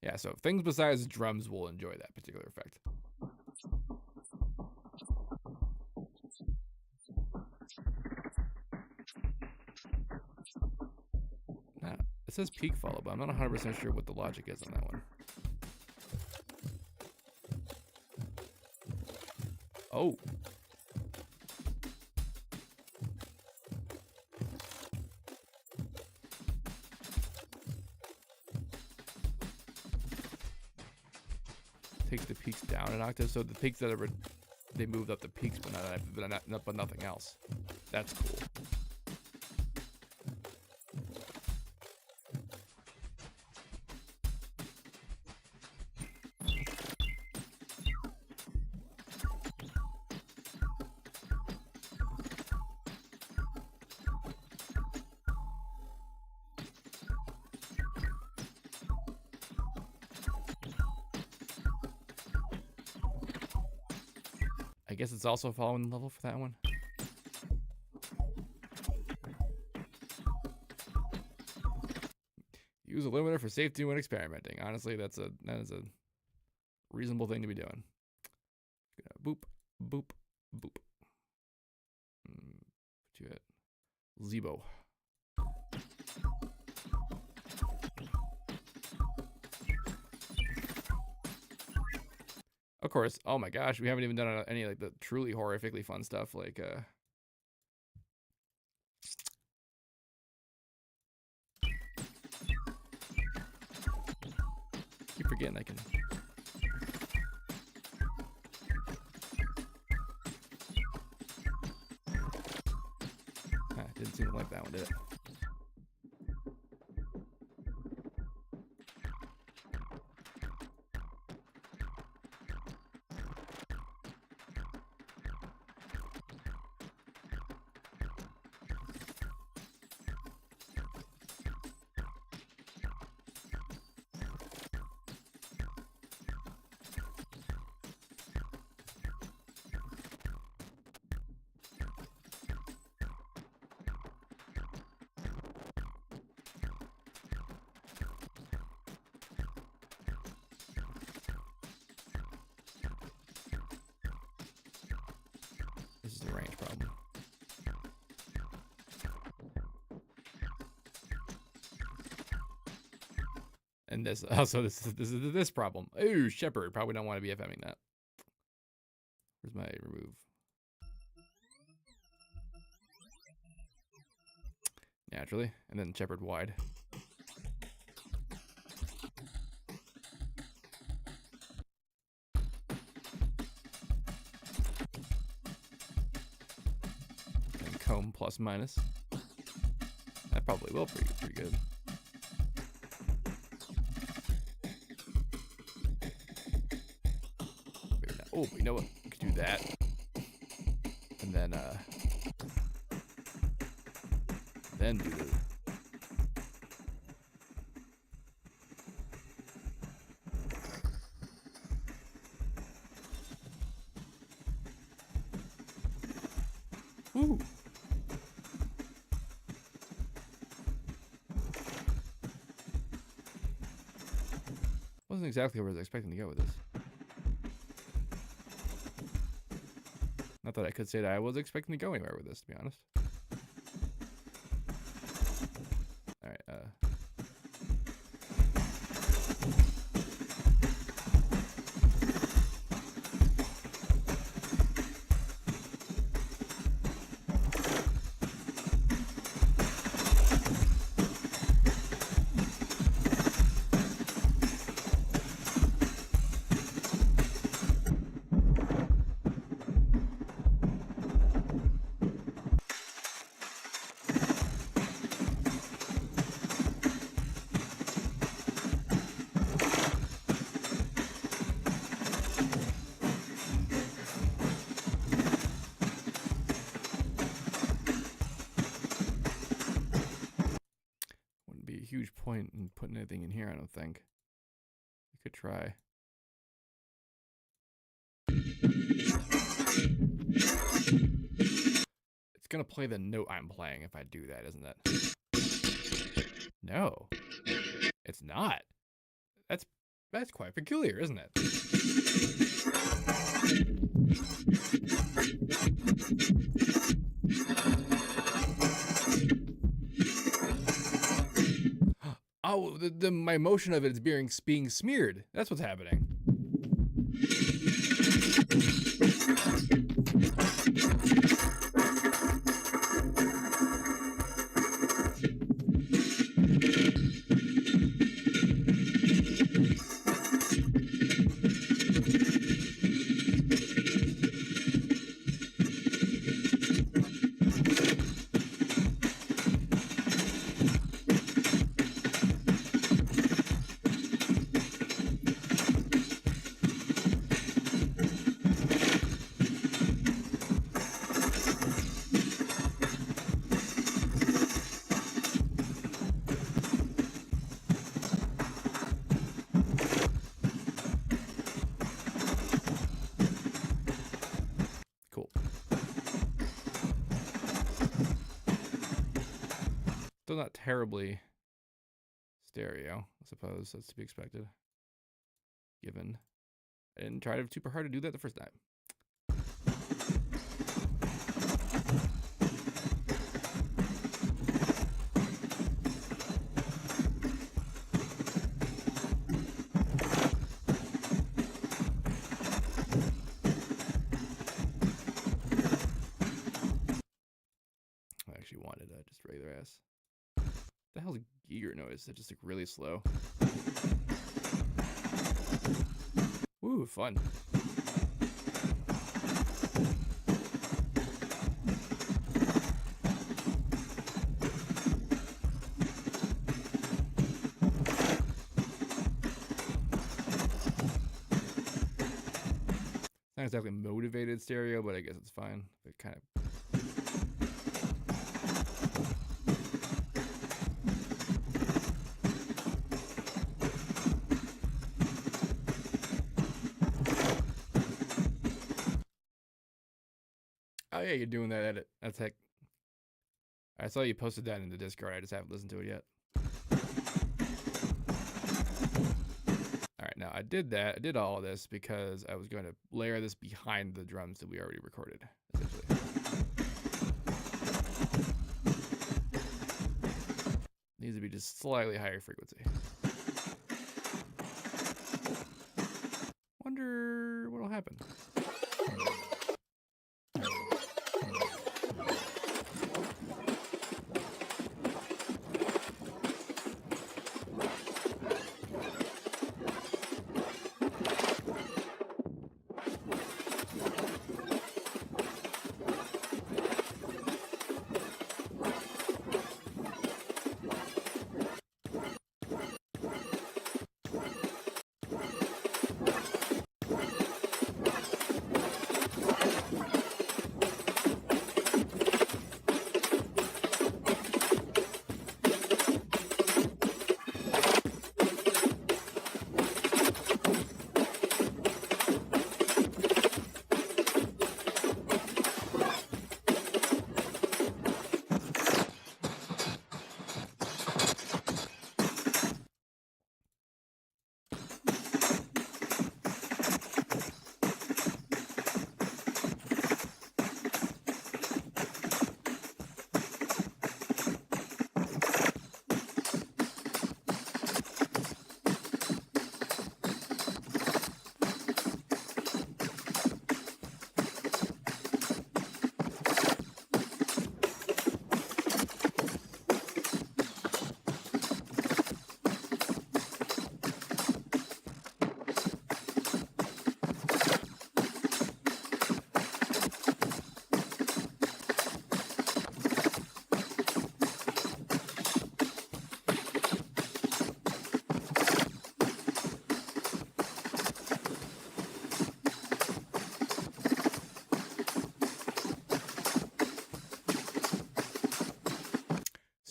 Yeah, so things besides drums will enjoy that particular effect. Now, it says peak follow, but I'm not 100% sure what the logic is on that one. Oh. Takes the peaks down an octave, so the peaks that are they moved up the peaks, but nothing else. That's cool. I guess it's also following the level for that one. Use a limiter for safety when experimenting. Honestly, that is a reasonable thing to be doing. Boop, boop, boop. Put you at Zebo. Of course. Oh my gosh, we haven't even done any like the truly horrifically fun stuff like keep forgetting I can. Didn't seem to like that one, did it? This is a range problem. And this also this is this problem. Ooh, Shepard probably don't want to be FMing that. Where's my remove? Naturally, and then Shepard wide. ohm plus minus. That probably will pretty good. Oh, you know what? We could do that. And then do the... Woo! Wasn't exactly where I was expecting to go with this. Not that I could say that I was expecting to go anywhere with this, to be honest. Alright, huge point in putting anything in here, I don't think. You could try. It's gonna play the note I'm playing if I do that, isn't it? No, it's not. That's quite peculiar, isn't it? Oh, my motion of it is being smeared. That's what's happening. Still not terribly stereo, I suppose. That's to be expected. Given I didn't try super hard to do that the first time. I actually wanted just regular ass. What the hell's gear noise? That's just like really slow. Ooh, fun. Not exactly motivated stereo, but I guess it's fine. It kind of. Oh yeah, you're doing that edit. That's heck. I saw you posted that in the Discord. I just haven't listened to it yet. Alright, now I did that. I did all of this because I was going to layer this behind the drums that we already recorded, essentially. Needs to be just slightly higher frequency. Wonder what'll happen.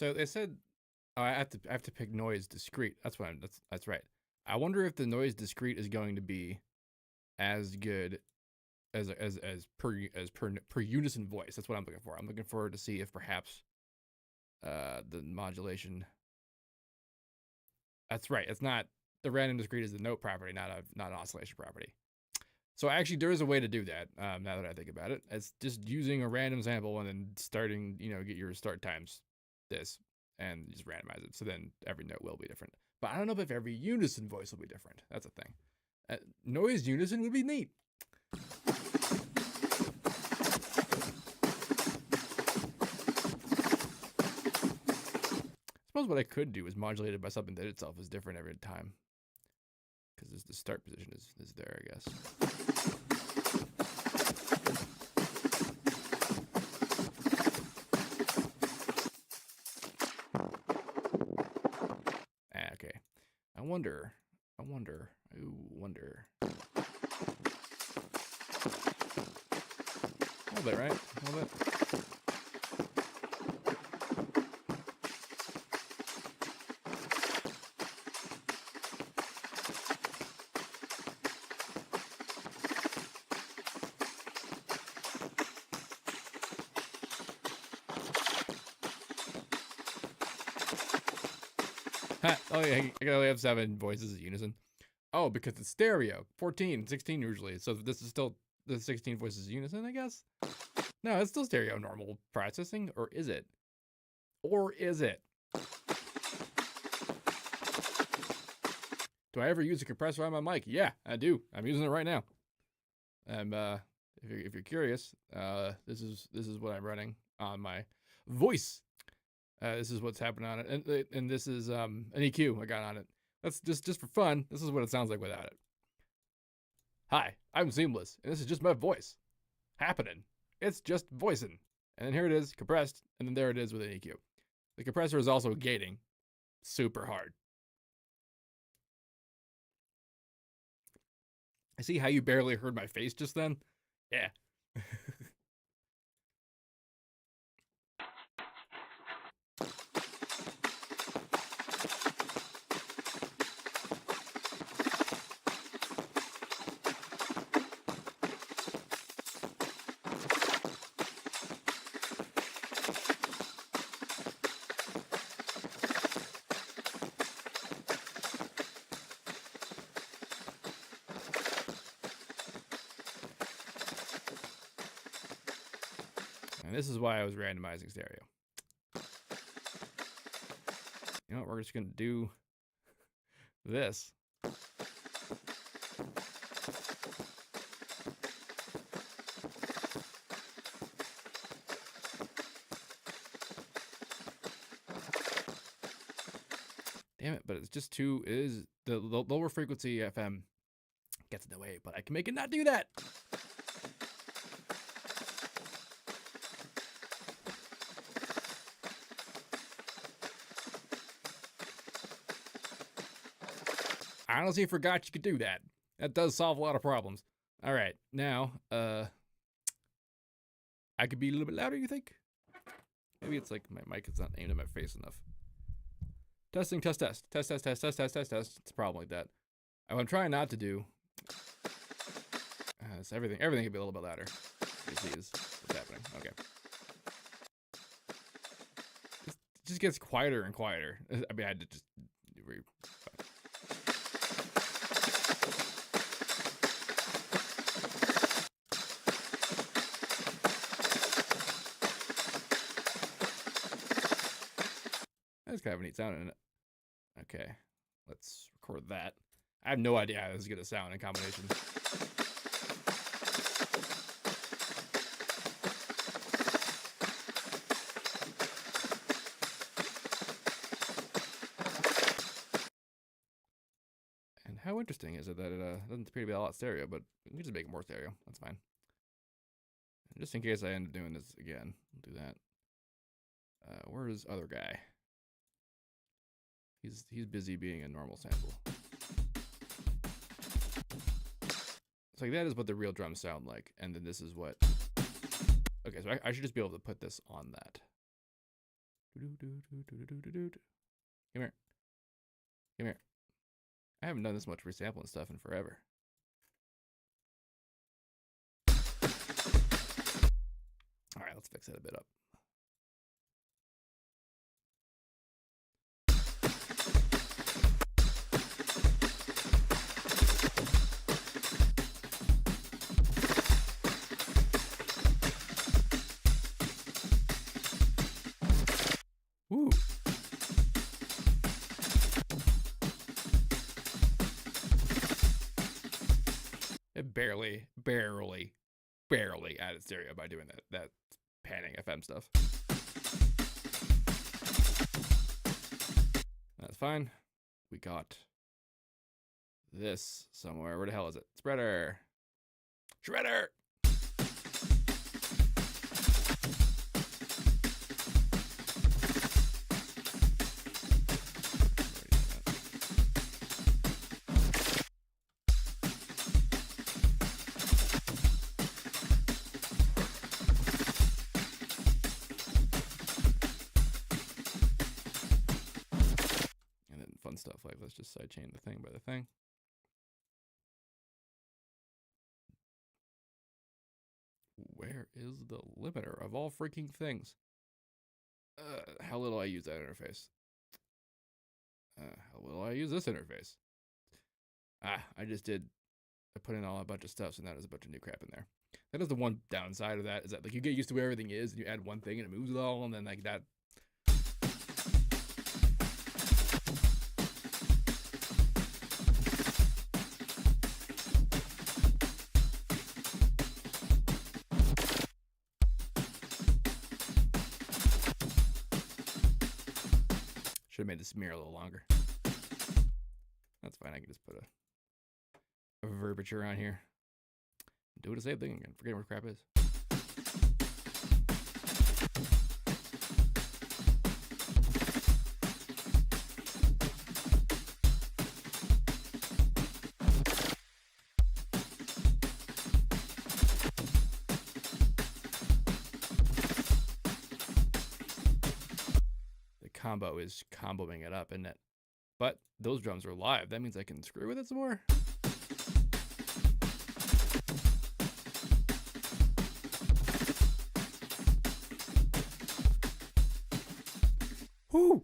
So they said, oh, I have to pick noise discrete. That's right. I wonder if the noise discrete is going to be as good as per unison voice. That's what I'm looking for. I'm looking forward to see if perhaps the modulation. That's right. It's not the random discrete is the note property, not an oscillation property. So actually, there is a way to do that. Now that I think about it, it's just using a random sample and then starting. Get your start times this and just randomize it. So then every note will be different. But I don't know if every unison voice will be different. That's a thing. Noise unison would be neat. I suppose what I could do is modulate it by something that itself is different every time. Because the start position is there, I guess. Okay. I wonder. A little bit, right? A little bit. Oh yeah, I only have 7 voices at unison. Oh, because it's stereo. 14, 16 usually. So this is still the 16 voices unison, I guess? No, it's still stereo normal processing, or is it? Do I ever use a compressor on my mic? Yeah, I do. I'm using it right now. And if you're curious, this is what I'm running on my voice. This is what's happening on it, and this is an EQ I got on it. That's just for fun. This is what it sounds like without it. Hi, I'm Seamless, and this is just my voice happening. It's just voicing, and then here it is compressed, and then there it is with an EQ. The compressor is also gating, super hard. I see how you barely heard my face just then. Yeah. And this is why I was randomizing stereo. You know what? We're just going to do this. Damn it, but it's just too, the lower frequency FM gets in the way, but I can make it not do that. I honestly forgot you could do that. That does solve a lot of problems. All right, now, I could be a little bit louder, you think? Maybe it's like my mic is not aimed at my face enough. Testing, test. It's a problem like that. What I'm trying not to do is everything could be a little bit louder. You see what's happening. Okay. It just gets quieter and quieter. I mean, I had to just... That's kind of a neat sound, isn't it? Okay, let's record that. I have no idea how this is going to sound in combination. And how interesting is it that it doesn't appear to be a lot stereo, but we can just make it more stereo. That's fine. And just in case I end up doing this again, I'll do that. Where's other guy? He's busy being a normal sample. It's like that is what the real drums sound like, and then this is what... Okay, so I should just be able to put this on that. Come here. Come here. I haven't done this much resampling stuff in forever. All right, let's fix that a bit up. Woo. It barely added stereo by doing that panning FM stuff. That's fine. We got this somewhere. Where the hell is it? Spreader. Shredder. Stuff like let's just sidechain the thing by the thing. Where is the limiter of all freaking things? How little I use that interface. How little I use this interface. I put in a bunch of stuff, so now there's a bunch of new crap in there. That is the one downside of that, is that like you get used to where everything is and you add one thing and it moves it all, and then like that. Should have made this mirror a little longer. That's fine. I can just put a verbiage around here. Do the same thing again. Forget where crap is. Combo is comboing it up, isn't it? But those drums are live. That means I can screw with it some more. Whoo!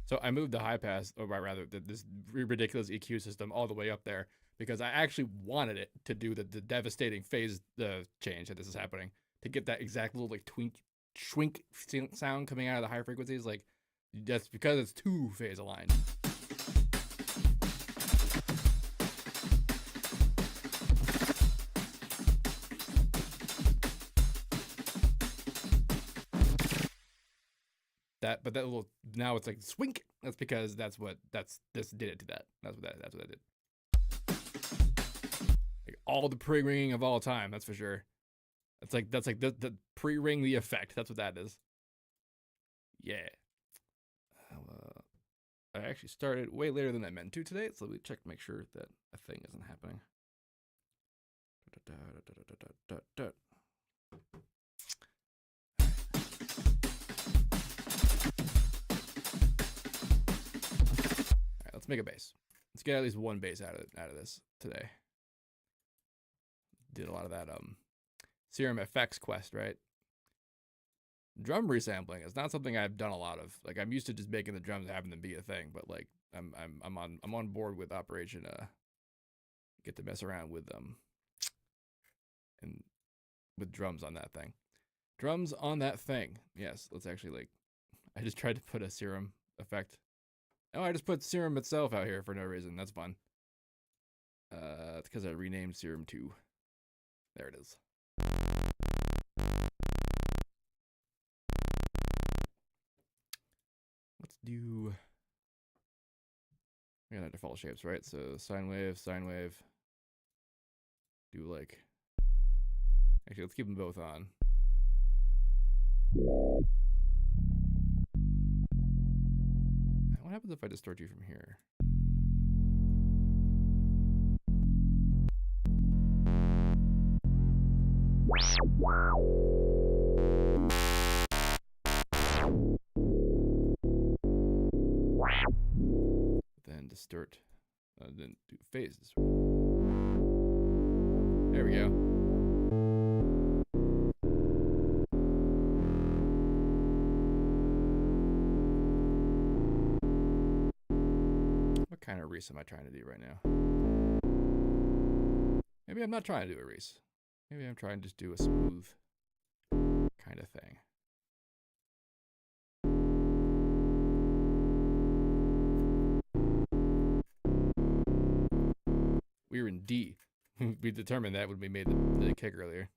So I moved the high pass, or rather this ridiculous EQ system all the way up there because I actually wanted it to do the devastating phase change that this is happening, to get that exact little like schwink sound coming out of the high frequencies. Like that's because it's two phase aligned. But that little, now it's like swink. That's because this did it to that. That's what that did. Like all the pre-ringing of all time, that's for sure. That's like the pre-ring the effect. That's what that is. Yeah. I actually started way later than I meant to today, so let me check to make sure that a thing isn't happening. Let's make a bass. Let's get at least one bass out of this today. Did a lot of that Serum FX quest, right? Drum resampling is not something I've done a lot of. Like I'm used to just making the drums and having them be a thing, but like I'm on board with Operation get to mess around with and with drums on that thing. Drums on that thing. Yes, let's actually like I just tried to put a Serum effect. Oh, I just put Serum itself out here for no reason. That's fun. It's because I renamed Serum 2. There it is. Let's do... We got our default shapes, right? So sine wave, sine wave. Do like, actually, let's keep them both on. What happens if I distort you from here? Then distort, then do phase distort. There we go. What kind of Reese am I trying to do right now? Maybe I'm not trying to do a Reese. Maybe I'm trying to just do a smooth kind of thing. We were in D. We determined that when we made the kick earlier.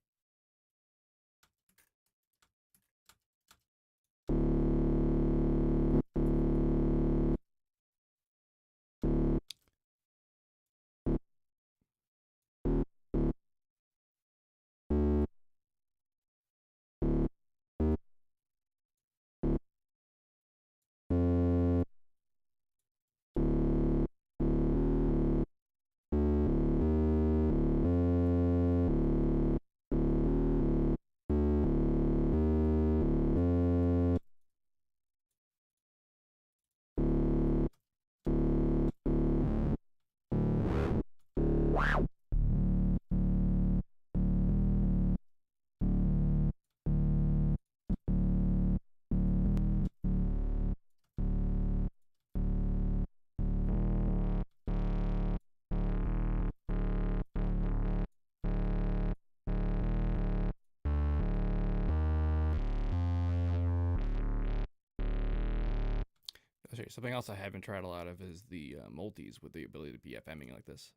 Something else I haven't tried a lot of is the multis with the ability to be FMing like this.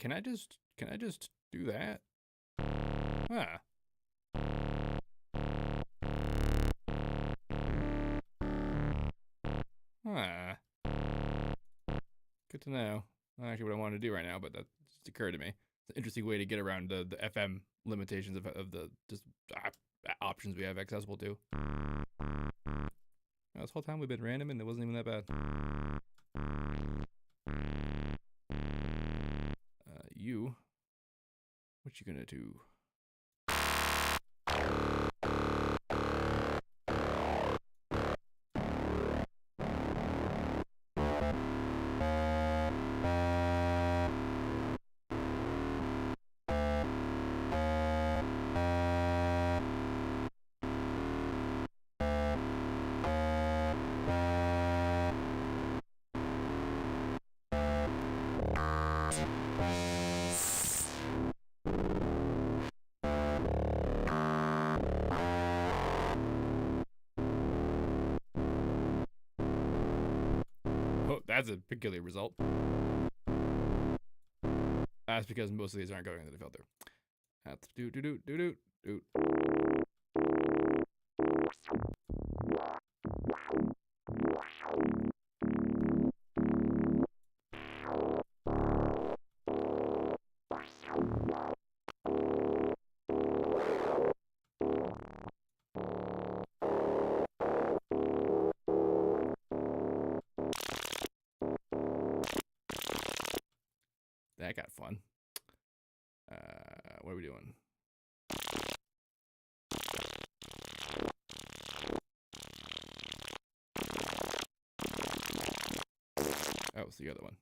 Can I just do that? Ah. Ah. Good to know. Not actually what I wanted to do right now, but that just occurred to me. It's an interesting way to get around the FM limitations of the just options we have accessible to. This whole time we've been random and it wasn't even that bad. You, what you gonna do? That's a peculiar result. That's because most of these aren't going into the filter. That's do. That got fun. What are we doing? Oh, it's the other one.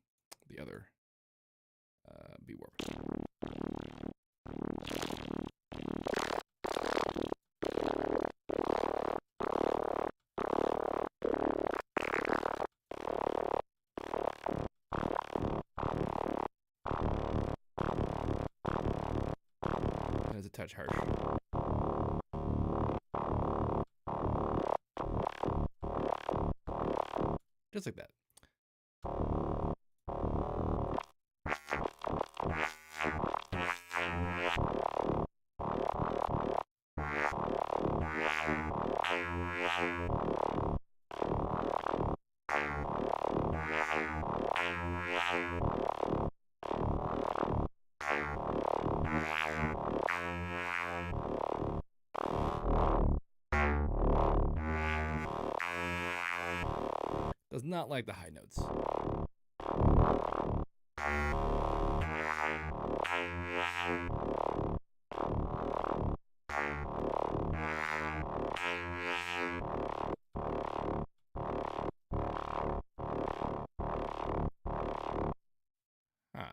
The other B warp. touch harsh. Just like that. Does not like the high notes. Huh.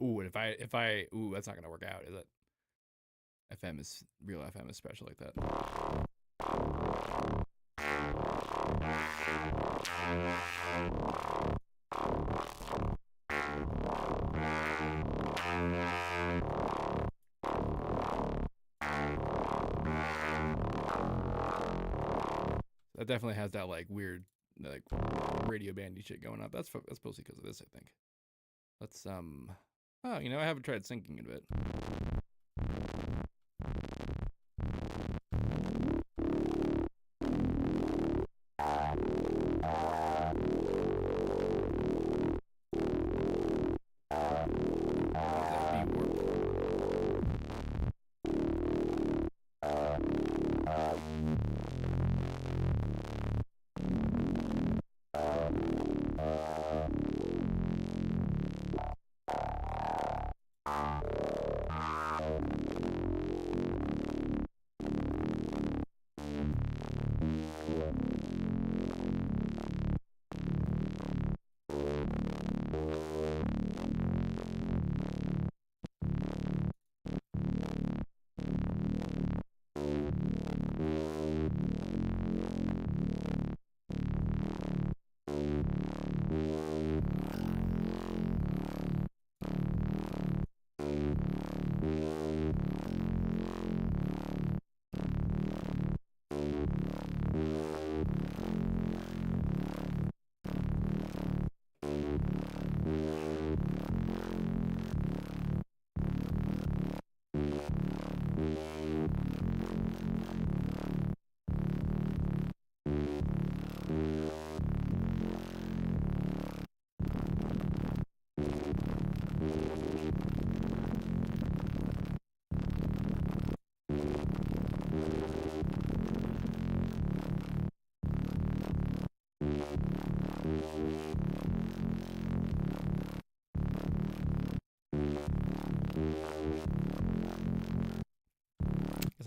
Ooh, and ooh, that's not gonna work out, is it? Real FM is special like that. That definitely has that like weird, like radio bandy shit going up. That's mostly because of this, I think. Let's oh, you know, I haven't tried syncing it a bit.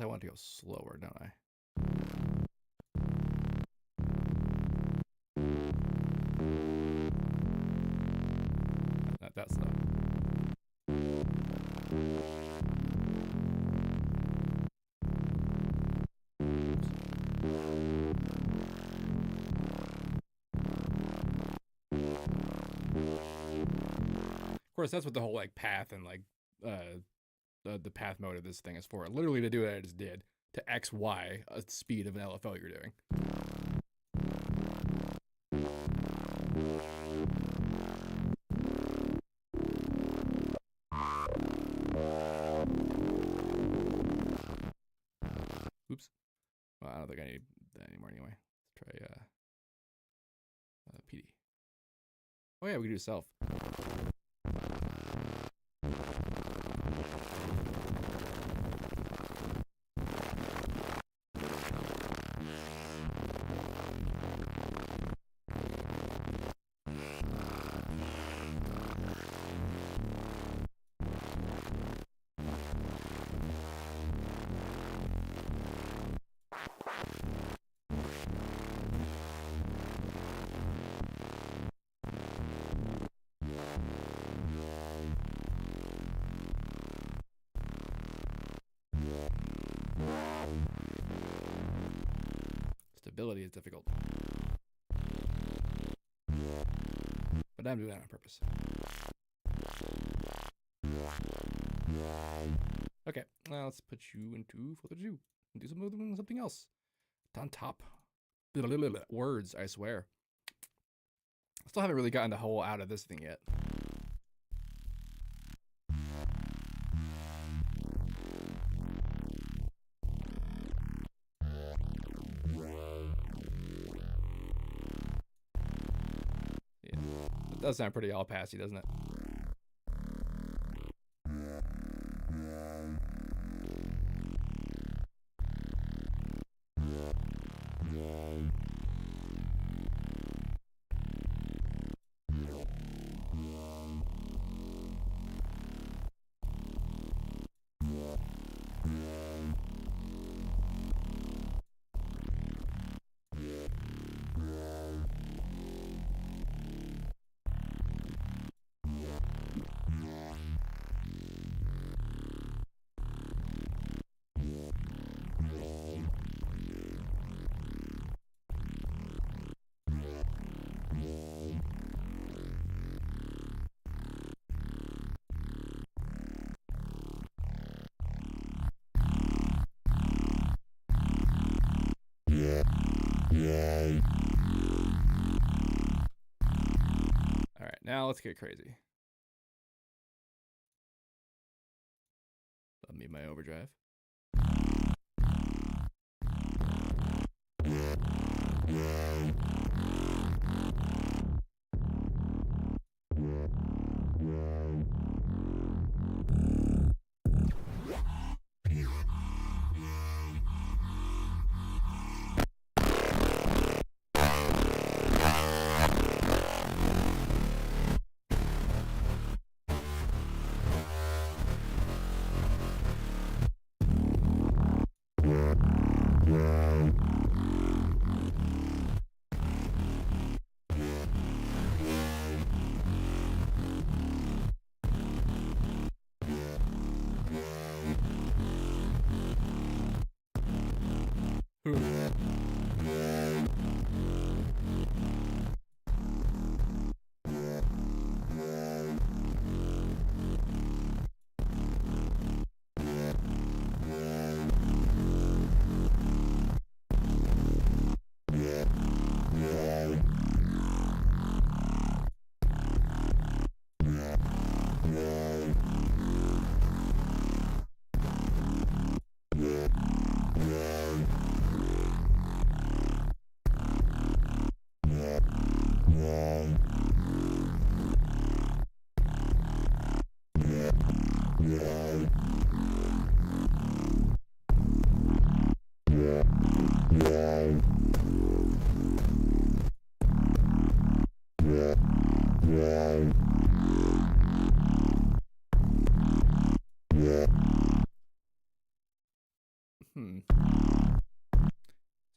I want to go slower, don't I? Not that slow. Of course, that's what the whole like path and like the path mode of this thing is for. Literally to do what I just did, to X, Y, a speed of an LFO you're doing. Oops. Well, I don't think I need that anymore anyway. Let's try PD. Oh yeah, we can do self. compatibility is difficult. But I'm doing that on purpose. Okay, now let's put you into photo 2 and do something else. It's on top. Words, I swear. Still haven't really gotten the whole out of this thing yet. Yeah, it does sound pretty all passy, doesn't it? All right, now let's get crazy. Let me my overdrive.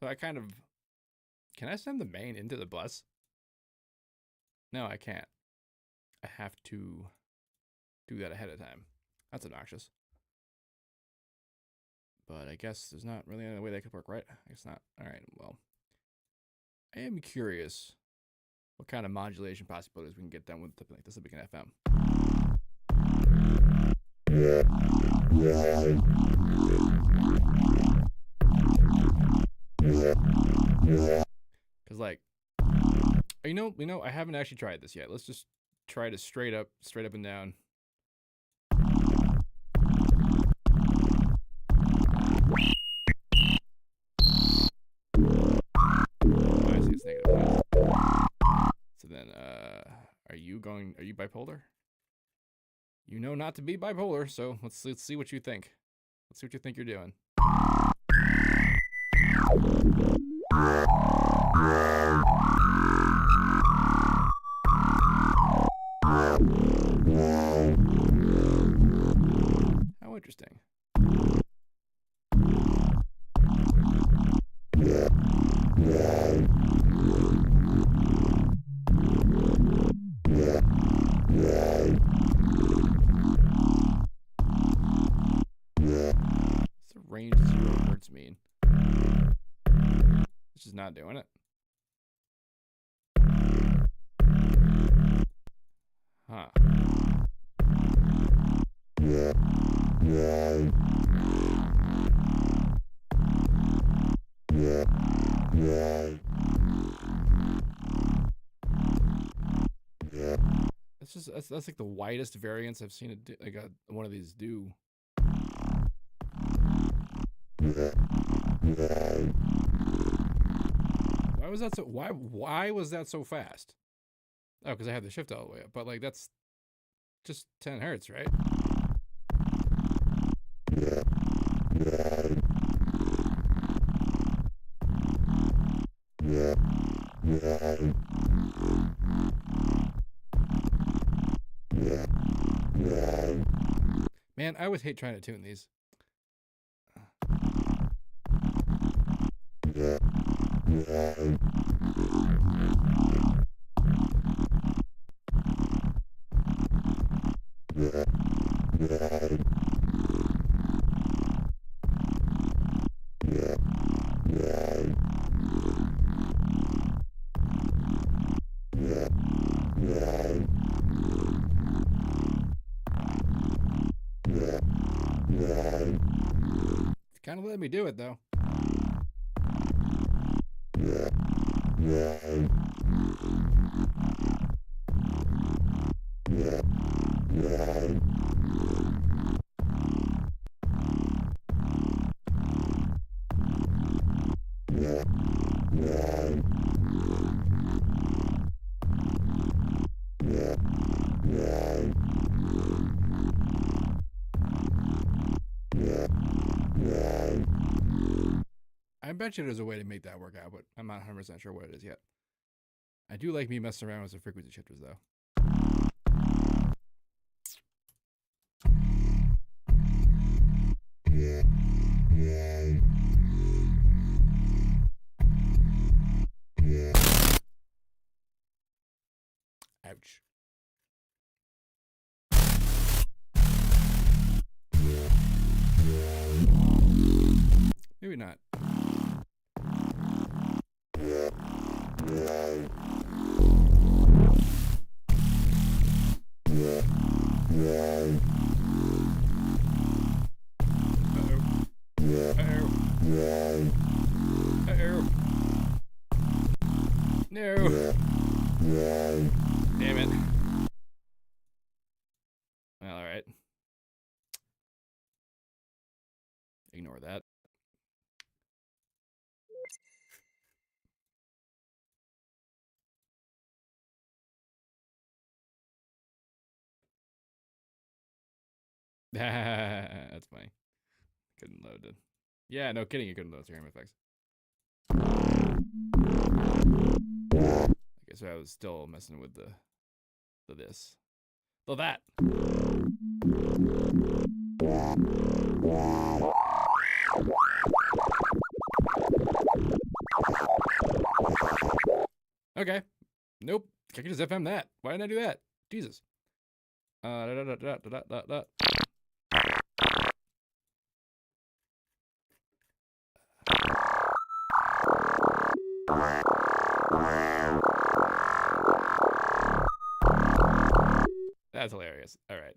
So I kind of, can I send the main into the bus? No, I can't. I have to do that ahead of time. That's obnoxious. But I guess there's not really any way that could work, right? I guess not. All right, well. I am curious what kind of modulation possibilities we can get done with something like this that we can FM. Cause like, you know, I haven't actually tried this yet. Let's just try to straight up and down. Oh, I see it's negative. So then, are you bipolar? You know not to be bipolar, so let's see what you think. Let's see what you think you're doing. How interesting. What's the range 0 hertz mean? It's just not doing it. Huh. That's like the widest variance I've seen it do, like one of these do. Why was that so? Why was that so fast? Oh, because I have the shift all the way up. But like that's just 10 hertz, right? Man, I always hate trying to tune these. Kind of let me do it though. I bet you there's a way to make that work out, but I'm not 100% sure what it is yet. I do like me messing around with the frequency shifters though. Ouch. Maybe not. No. Damn it. Well, all right. Ignore that. That's funny. Couldn't load it. Yeah, no kidding. You couldn't load Serum FX. I guess I was still messing with the this. So that. Okay. Nope. I can just FM that. Why didn't I do that? Jesus. That's hilarious. All right.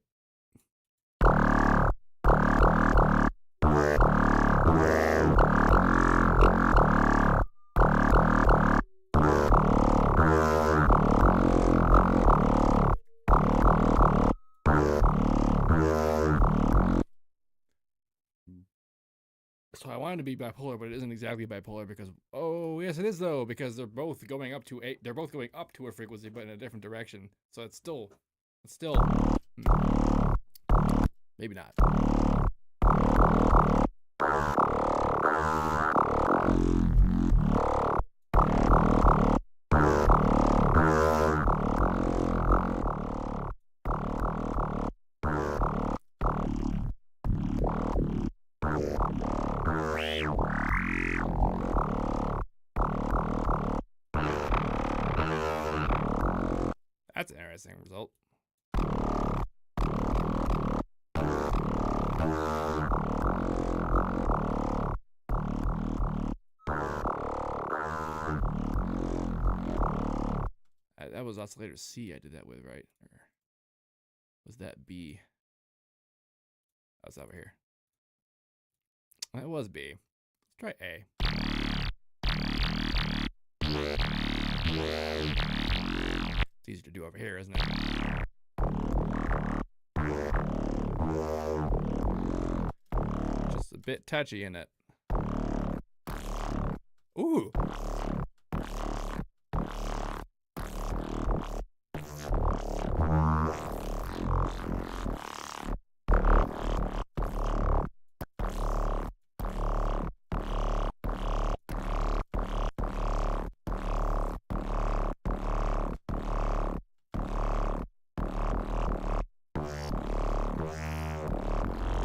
So I wanted to be bipolar, but it isn't exactly bipolar because, oh yes it is though, because they're both going up to a frequency but in a different direction. So it's still maybe not. That's an interesting result. was oscillator C I did that with, right? Or was that B? That's over here. That was B. Let's try A. It's easier to do over here, isn't it? Just a bit touchy in it. Ooh.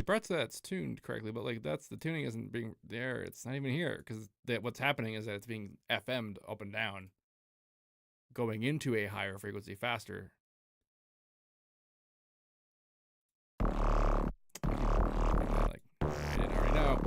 Parts of that's tuned correctly, but like the tuning isn't being there. It's not even here because what's happening is that it's being FM'd up and down, going into a higher frequency faster. Like I didn't already know.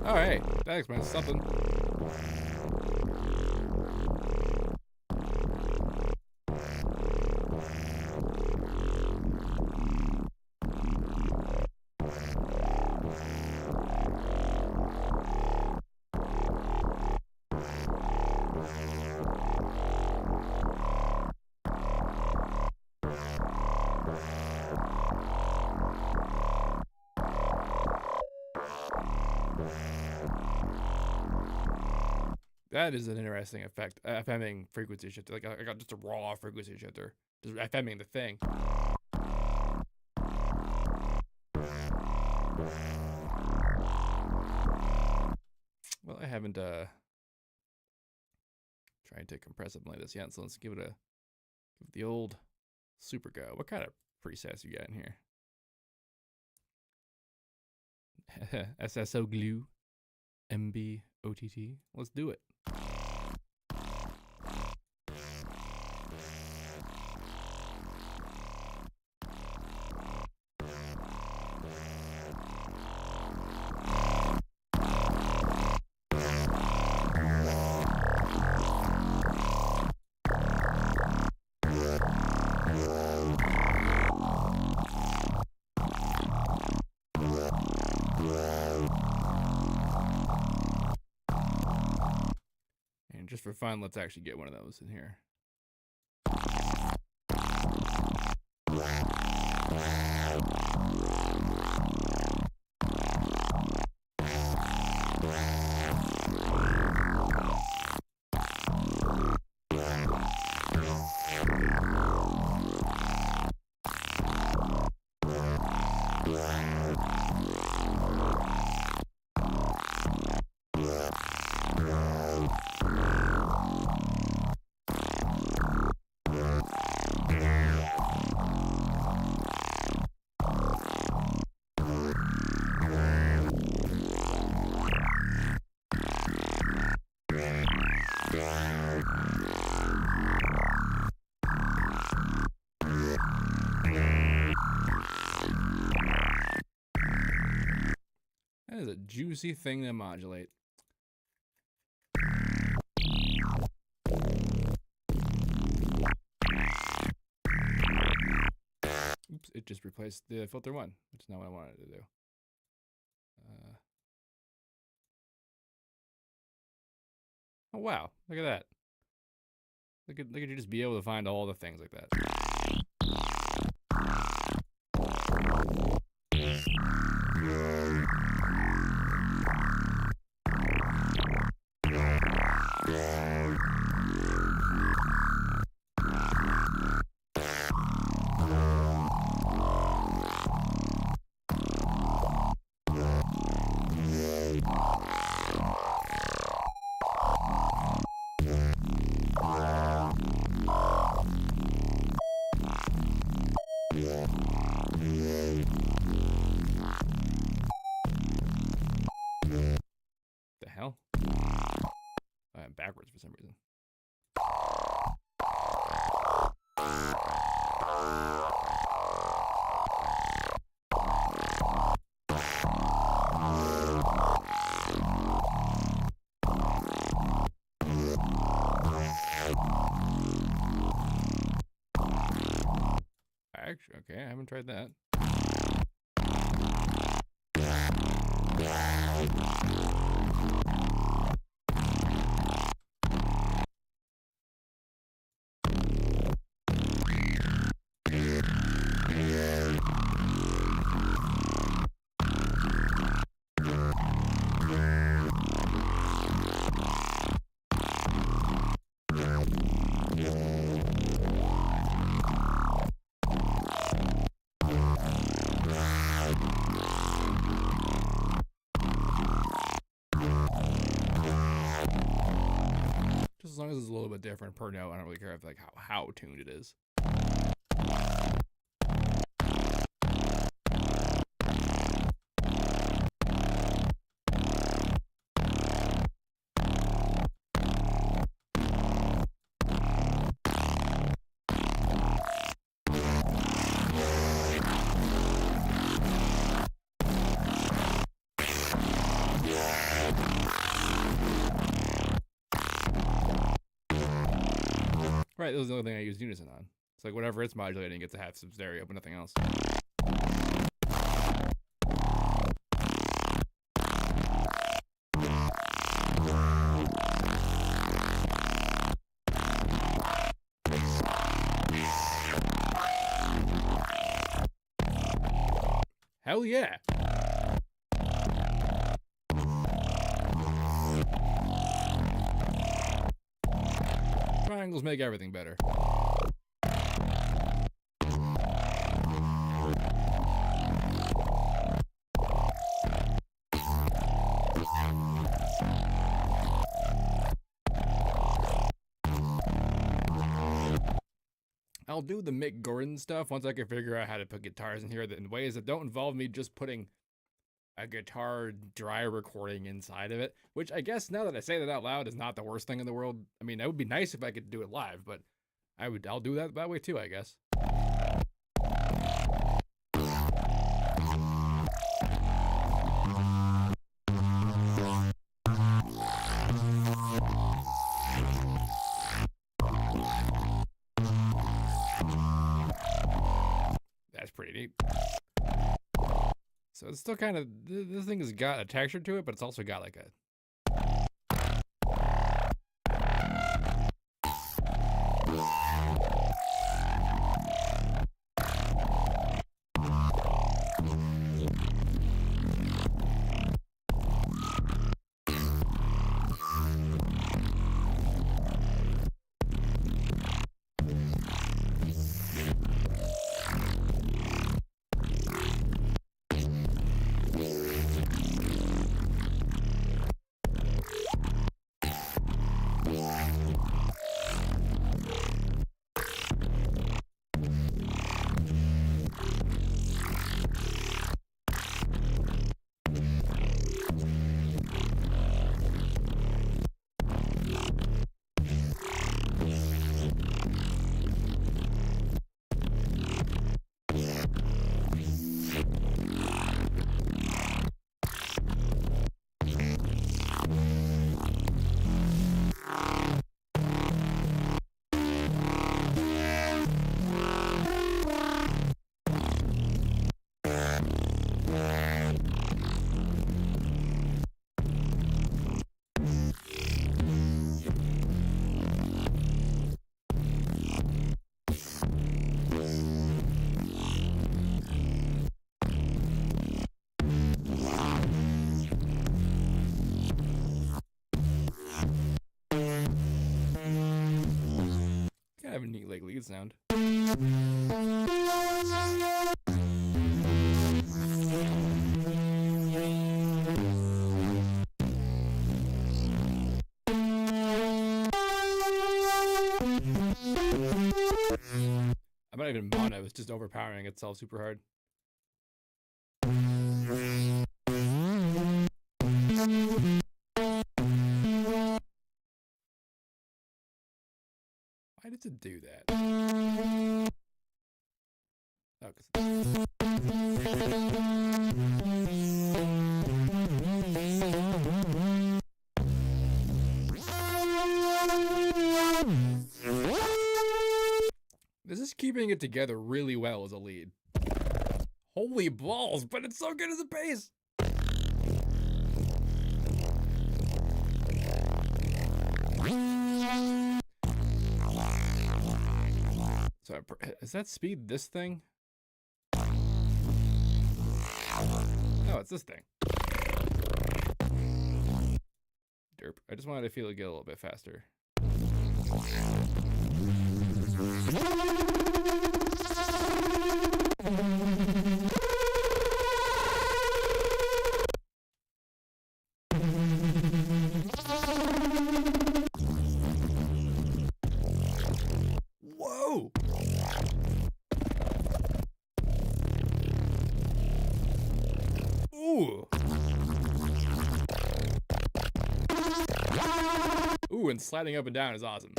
Oh, hey, that explains something. That is an interesting effect. FMing frequency shifter. Like I got just a raw frequency shifter. Just FMing the thing. Well, I haven't tried to compress something like this yet, so let's give it the old super go. What kind of presets you got in here? SSO glue, MB OTT. Let's do it. Just for fun, let's actually get one of those in here. That is a juicy thing to modulate. Oops, it just replaced the filter one, which is not what I wanted to do. Oh wow, look at that. Look at you just be able to find all the things like that. The hell? I'm backwards for some reason. Actually, okay, I haven't tried that. As long as it's a little bit different per note, I don't really care if like how tuned it is. Right, that was the only thing I used unison on. It's like whatever it's modulating gets to have some stereo, but nothing else. Hell yeah! Triangles make everything better. I'll do the Mick Gordon stuff once I can figure out how to put guitars in here in ways that don't involve me just putting a guitar dry recording inside of it, which I guess now that I say that out loud is not the worst thing in the world. I mean, that would be nice if I could do it live, but I'll do that way too, I guess. That's pretty neat. So it's still kind of, this thing has got a texture to it, but it's also got like a... Have a neat like lead sound. I might even mono, it's just overpowering itself super hard. Why does it do that? Oh, this is keeping it together really well as a lead. Holy balls, but it's so good as a bass. So is that speed this thing? No, it's this thing. Derp. I just wanted to feel it get a little bit faster. Whoa! Ooh! Ooh, and sliding up and down is awesome.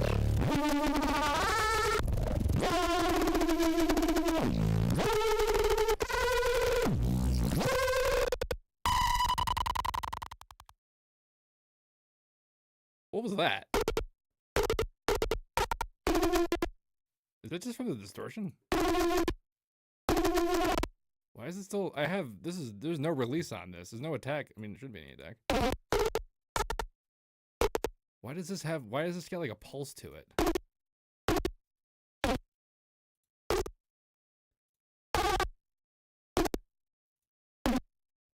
What was that? Is that just from the distortion? Why is it still, there's no release on this. There's no attack. I mean, there shouldn't be any attack. Why does this get like a pulse to it?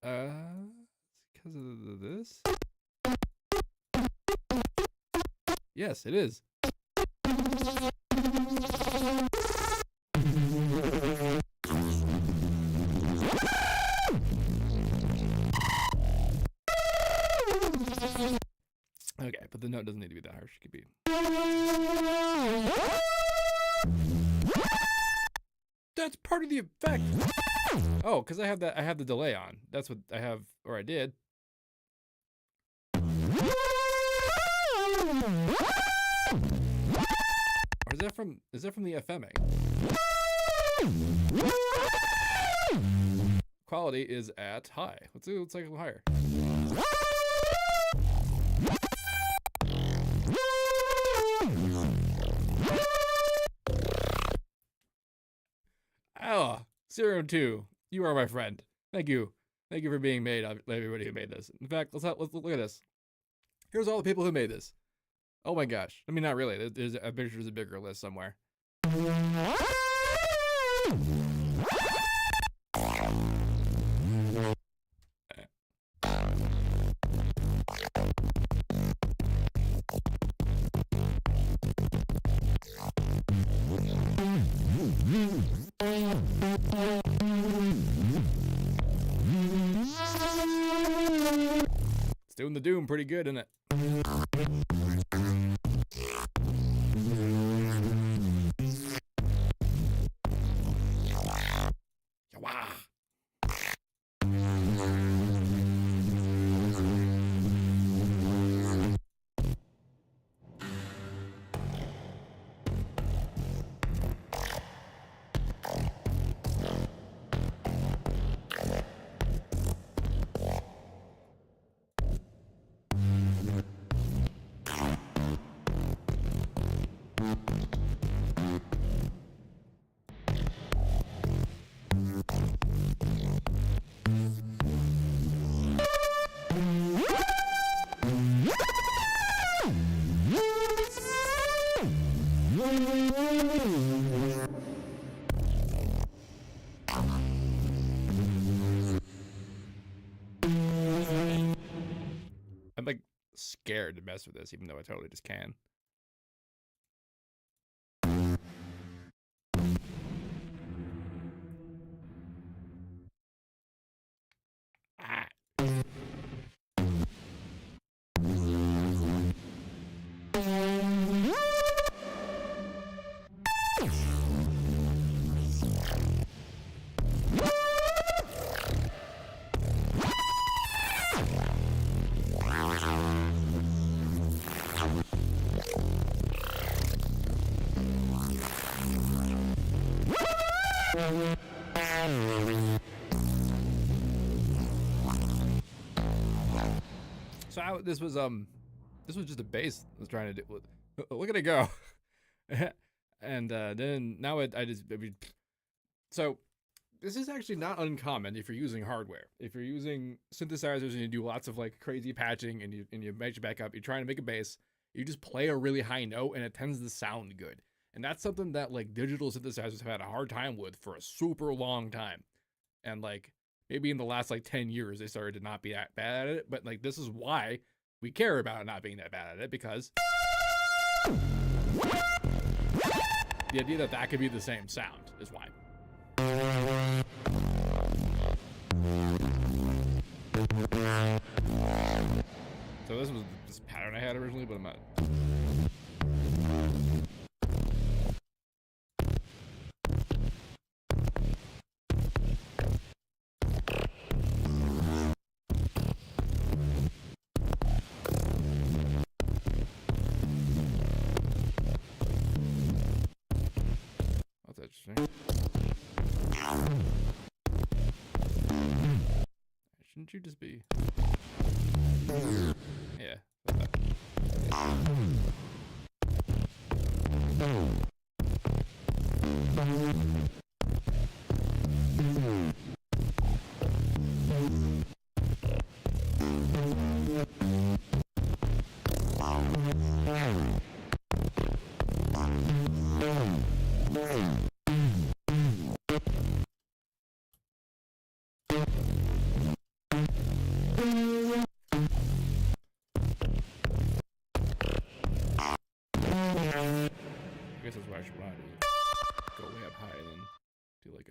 It's because of this? Yes, it is. Okay, but the note doesn't need to be that harsh. It could be. That's part of the effect. Oh, because I have the delay on. That's what I have, or I did. Or is that from the FMing? Quality is at high. Let's take a little higher. Oh, Serum 2, you are my friend. Thank you. Thank you for being made, everybody who made this. In fact, let's look at this. Here's all the people who made this. Oh my gosh. I mean, not really. I bet there's a bigger list somewhere. It's doing the doom pretty good, isn't it? I'm like scared to mess with this, even though I totally just can. Ah. So this was just a bass I was trying to do. Look at it go. And then now I mean, so this is actually not uncommon if you're using hardware. If you're using synthesizers and you do lots of like crazy patching and you match it back up, you're trying to make a bass, you just play a really high note and it tends to sound good. And that's something that like digital synthesizers have had a hard time with for a super long time. And like maybe in the last like 10 years they started to not be that bad at it, but like this is why we care about it not being that bad at it, because the idea that that could be the same sound is why. So this was this pattern I had originally, but I'm not. That's interesting. Shouldn't you just be? Yeah. I guess that's what I should want to do. Go way up high and then do like a.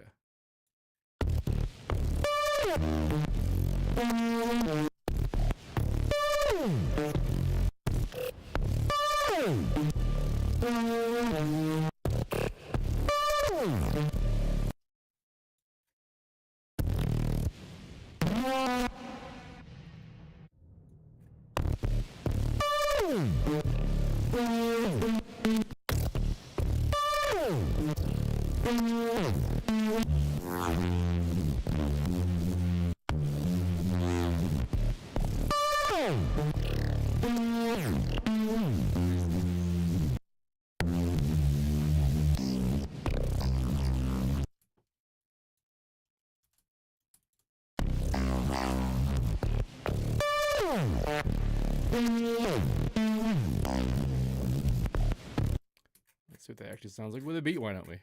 Let's see what that actually sounds like with a beat, why don't we?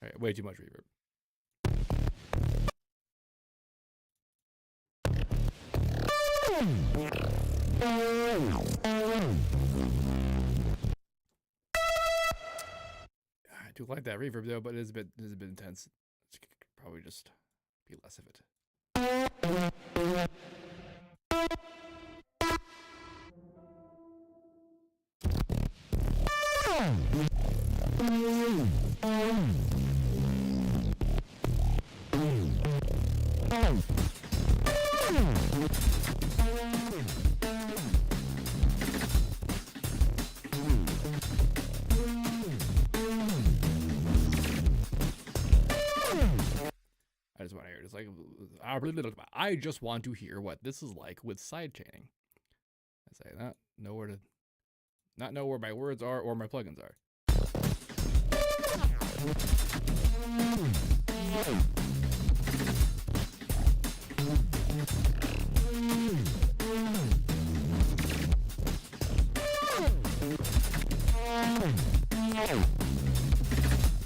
Alright, way too much reverb. I do like that reverb though, but it is a bit intense. Probably just be less of it. I just want to hear it. It's like I just want to hear what this is like with side chaining. I say not know where my words are or my plugins are.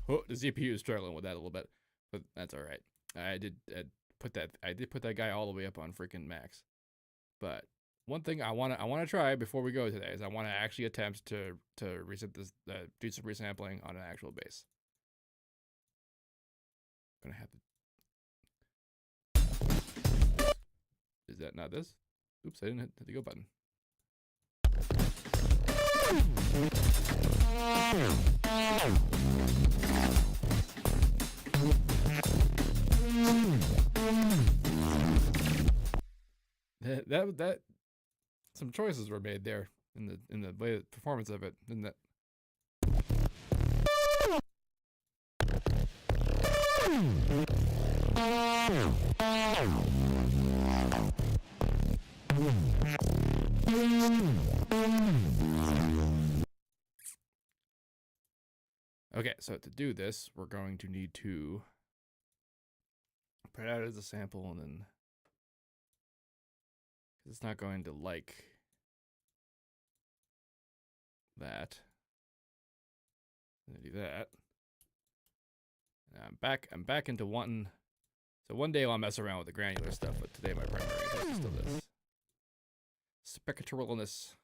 Oh, the CPU is struggling with that a little bit, but that's all right. I did put that guy all the way up on freaking max. But one thing I want to try before we go today is I want to actually attempt to reset this, do some resampling on an actual bass. Gonna have to. Is that not this? Oops, I didn't hit the go button. That some choices were made there in the way the performance of it, didn't it? Okay, so to do this, we're going to need to put it out as a sample, and then it's not going to like that. I'm gonna do that. And I'm back into wanting. So one day I'll mess around with the granular stuff, but today my primary interest is still this spectralness.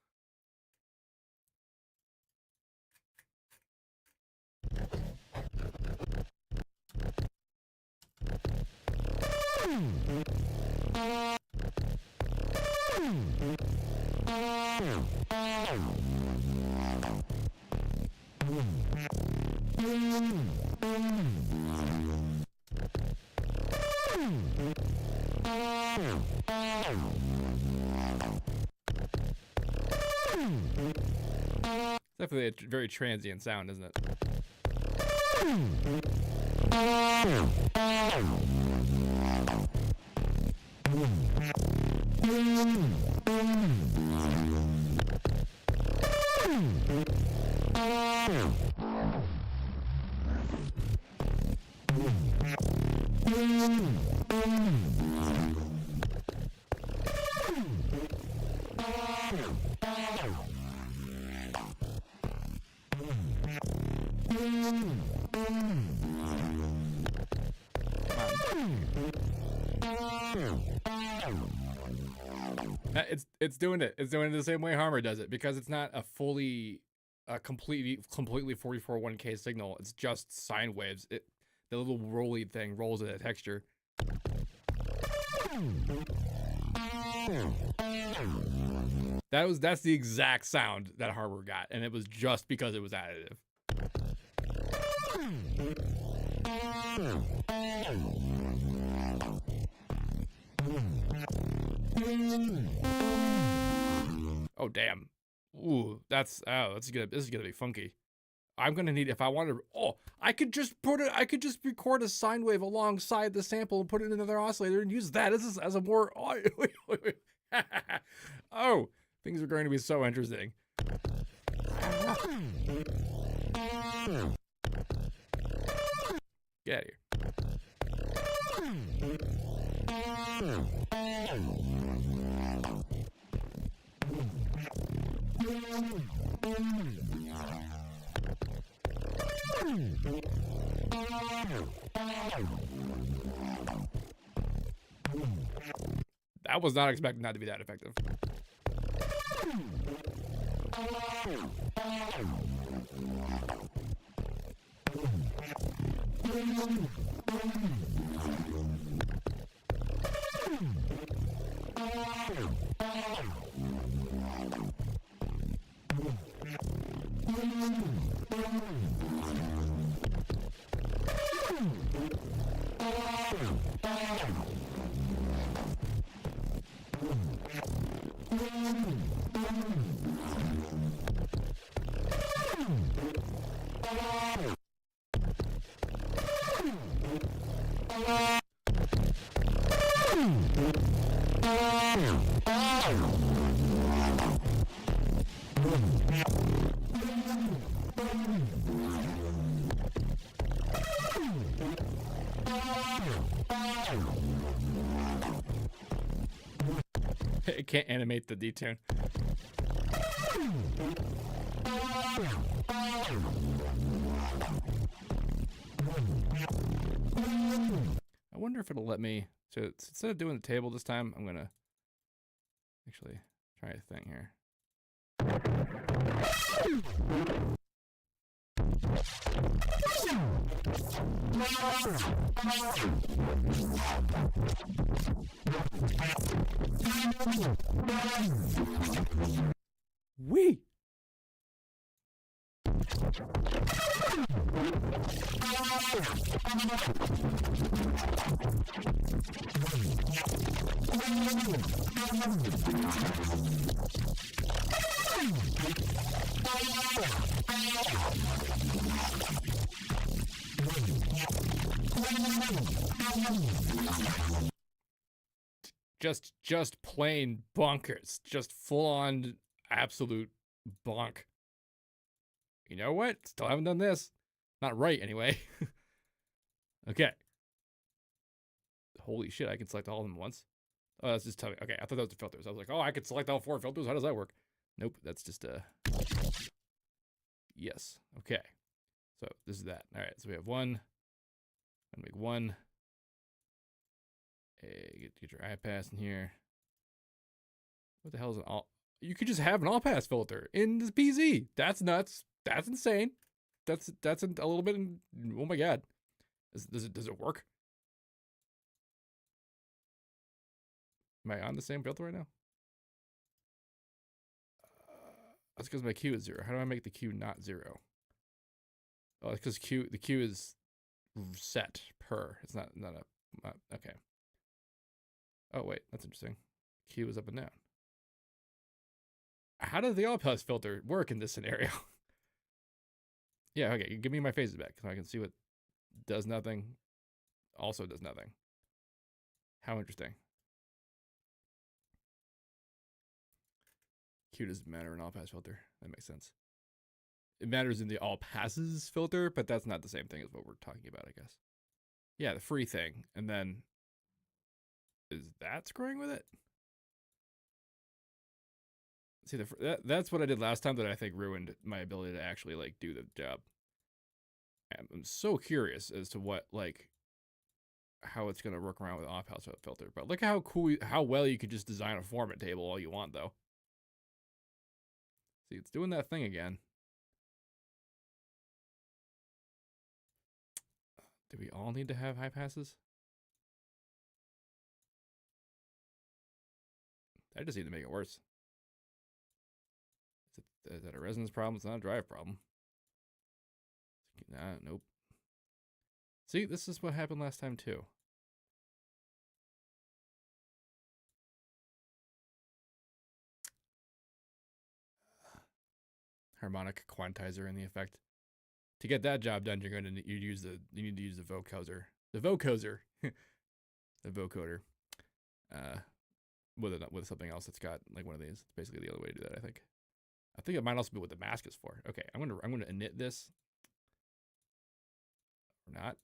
Definitely a very transient sound, isn't it? It's doing it. It's doing it the same way Harmer does it, because it's not a fully, completely 44.1K signal. It's just sine waves. The little rolly thing rolls in a texture. That's the exact sound that Harmer got, and it was just because it was additive. Oh damn! Ooh, this is gonna be funky. I'm gonna need, if I want to. Oh, I could just record a sine wave alongside the sample and put it in another oscillator and use that as a more. Oh, things are going to be so interesting. Get out of here. I was not expecting that to be that effective. It can't animate the detune. I wonder if it'll let me. So instead of doing the table this time, I'm gonna actually try a thing here. Wee. Just plain bonkers. Just full on absolute bonk. You know what? Still haven't done this. Not right, anyway. Okay. Holy shit, I can select all of them once. Oh, that's just telling me. Okay, I thought that was the filters. I was like, oh, I could select all 4 filters. How does that work? Nope, that's just yes. Okay. So this is that. All right, so we have one. I'm gonna make one. Hey, get your iPass in here. What the hell is an all? You could just have an all pass filter in this PZ. That's nuts. That's insane. That's a little bit. Oh my god. Does it work? Am I on the same filter right now? That's because my Q is 0. How do I make the Q not 0? Oh, it's because the Q is set per. It's not a okay. Oh wait, that's interesting. Q is up and down. How does the all pass filter work in this scenario? Yeah, okay. Give me my phases back so I can see what does nothing, also does nothing. How interesting. Q doesn't matter in all pass filter. That makes sense. It matters in the all passes filter, but that's not the same thing as what we're talking about, I guess. Yeah, the free thing. And then is that screwing with it? See, that's what I did last time that I think ruined my ability to actually like do the job. I'm so curious as to what like how it's gonna work around with off pass filter. But look how cool, how well you could just design a Formant table all you want though. See, it's doing that thing again. Do we all need to have high passes? I just need to make it worse. Is that a resonance problem? It's not a drive problem. Nah, nope. See, this is what happened last time too. Harmonic quantizer in the effect. To get that job done, you need to use the vocoder. The vocoder. The vocoder. With something else that's got like one of these. It's basically the other way to do that, I think. I think it might also be what the mask is for. Okay, I'm gonna init this. Or not.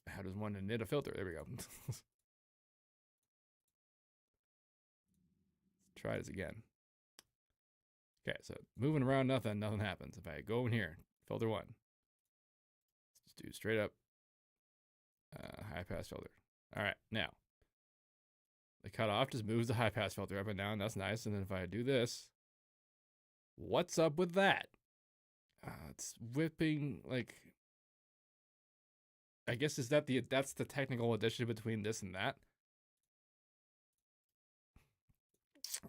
How does one init a filter? There we go. Let's try this again. Okay, so moving around, nothing happens. If I go in here, filter 1. Let's just do straight up high pass filter. All right, now the cutoff just moves the high pass filter up and down. That's nice. And then if I do this, what's up with that? It's whipping like. I guess that's the technical addition between this and that.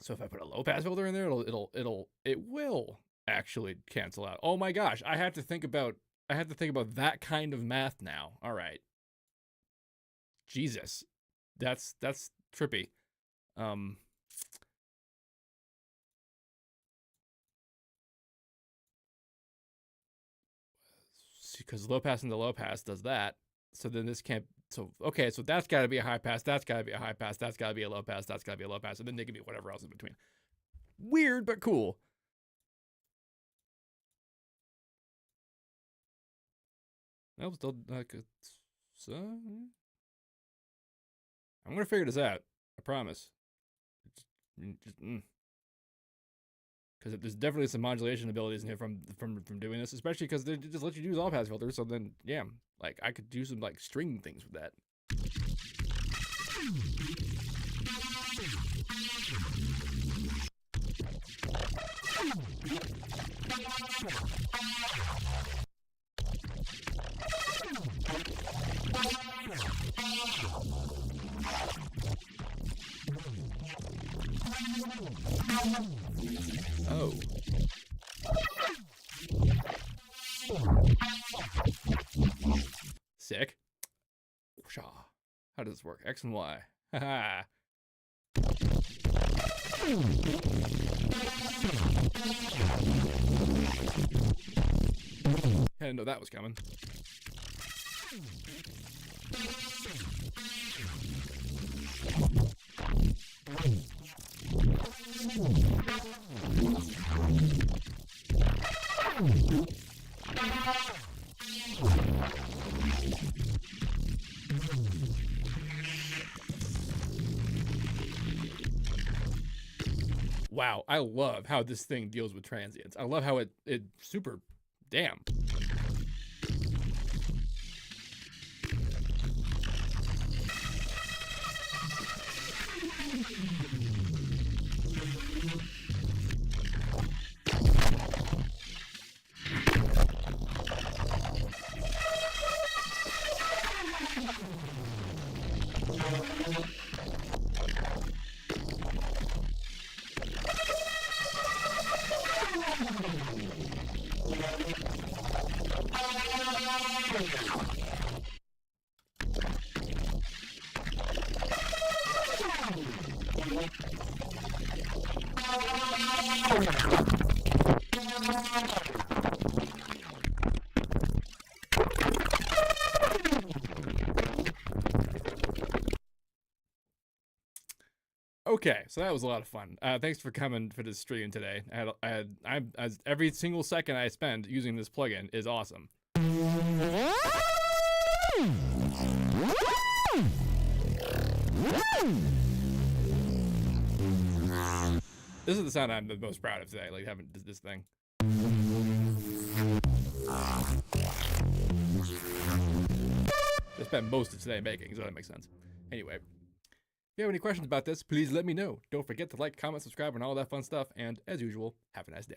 So if I put a low pass filter in there, it will actually cancel out. Oh my gosh, I have to think about that kind of math now. All right. Jesus. That's trippy. Because low pass into low pass does that. So then this can't. So okay, so that's got to be a high pass. That's got to be a high pass. That's got to be a low pass. That's got to be a low pass. And then they can be whatever else in between. Weird but cool. Nope, still like so. I'm gonna figure this out. I promise. Because there's definitely some modulation abilities in here from doing this, especially because they just let you use all pass filters. So then, yeah, like I could do some like string things with that. Oh. Sick. How does this work? X and Y. Haha. I didn't know that was coming. Wow, I love how this thing deals with transients. I love how it super damn. Okay, so that was a lot of fun. Thanks for coming for this stream today. Every single second I spend using this plugin is awesome. This is the sound I'm the most proud of today, like having this thing. I spent most of today making, so that makes sense. Anyway, if you have any questions about this, please let me know. Don't forget to like, comment, subscribe, and all that fun stuff. And as usual, have a nice day.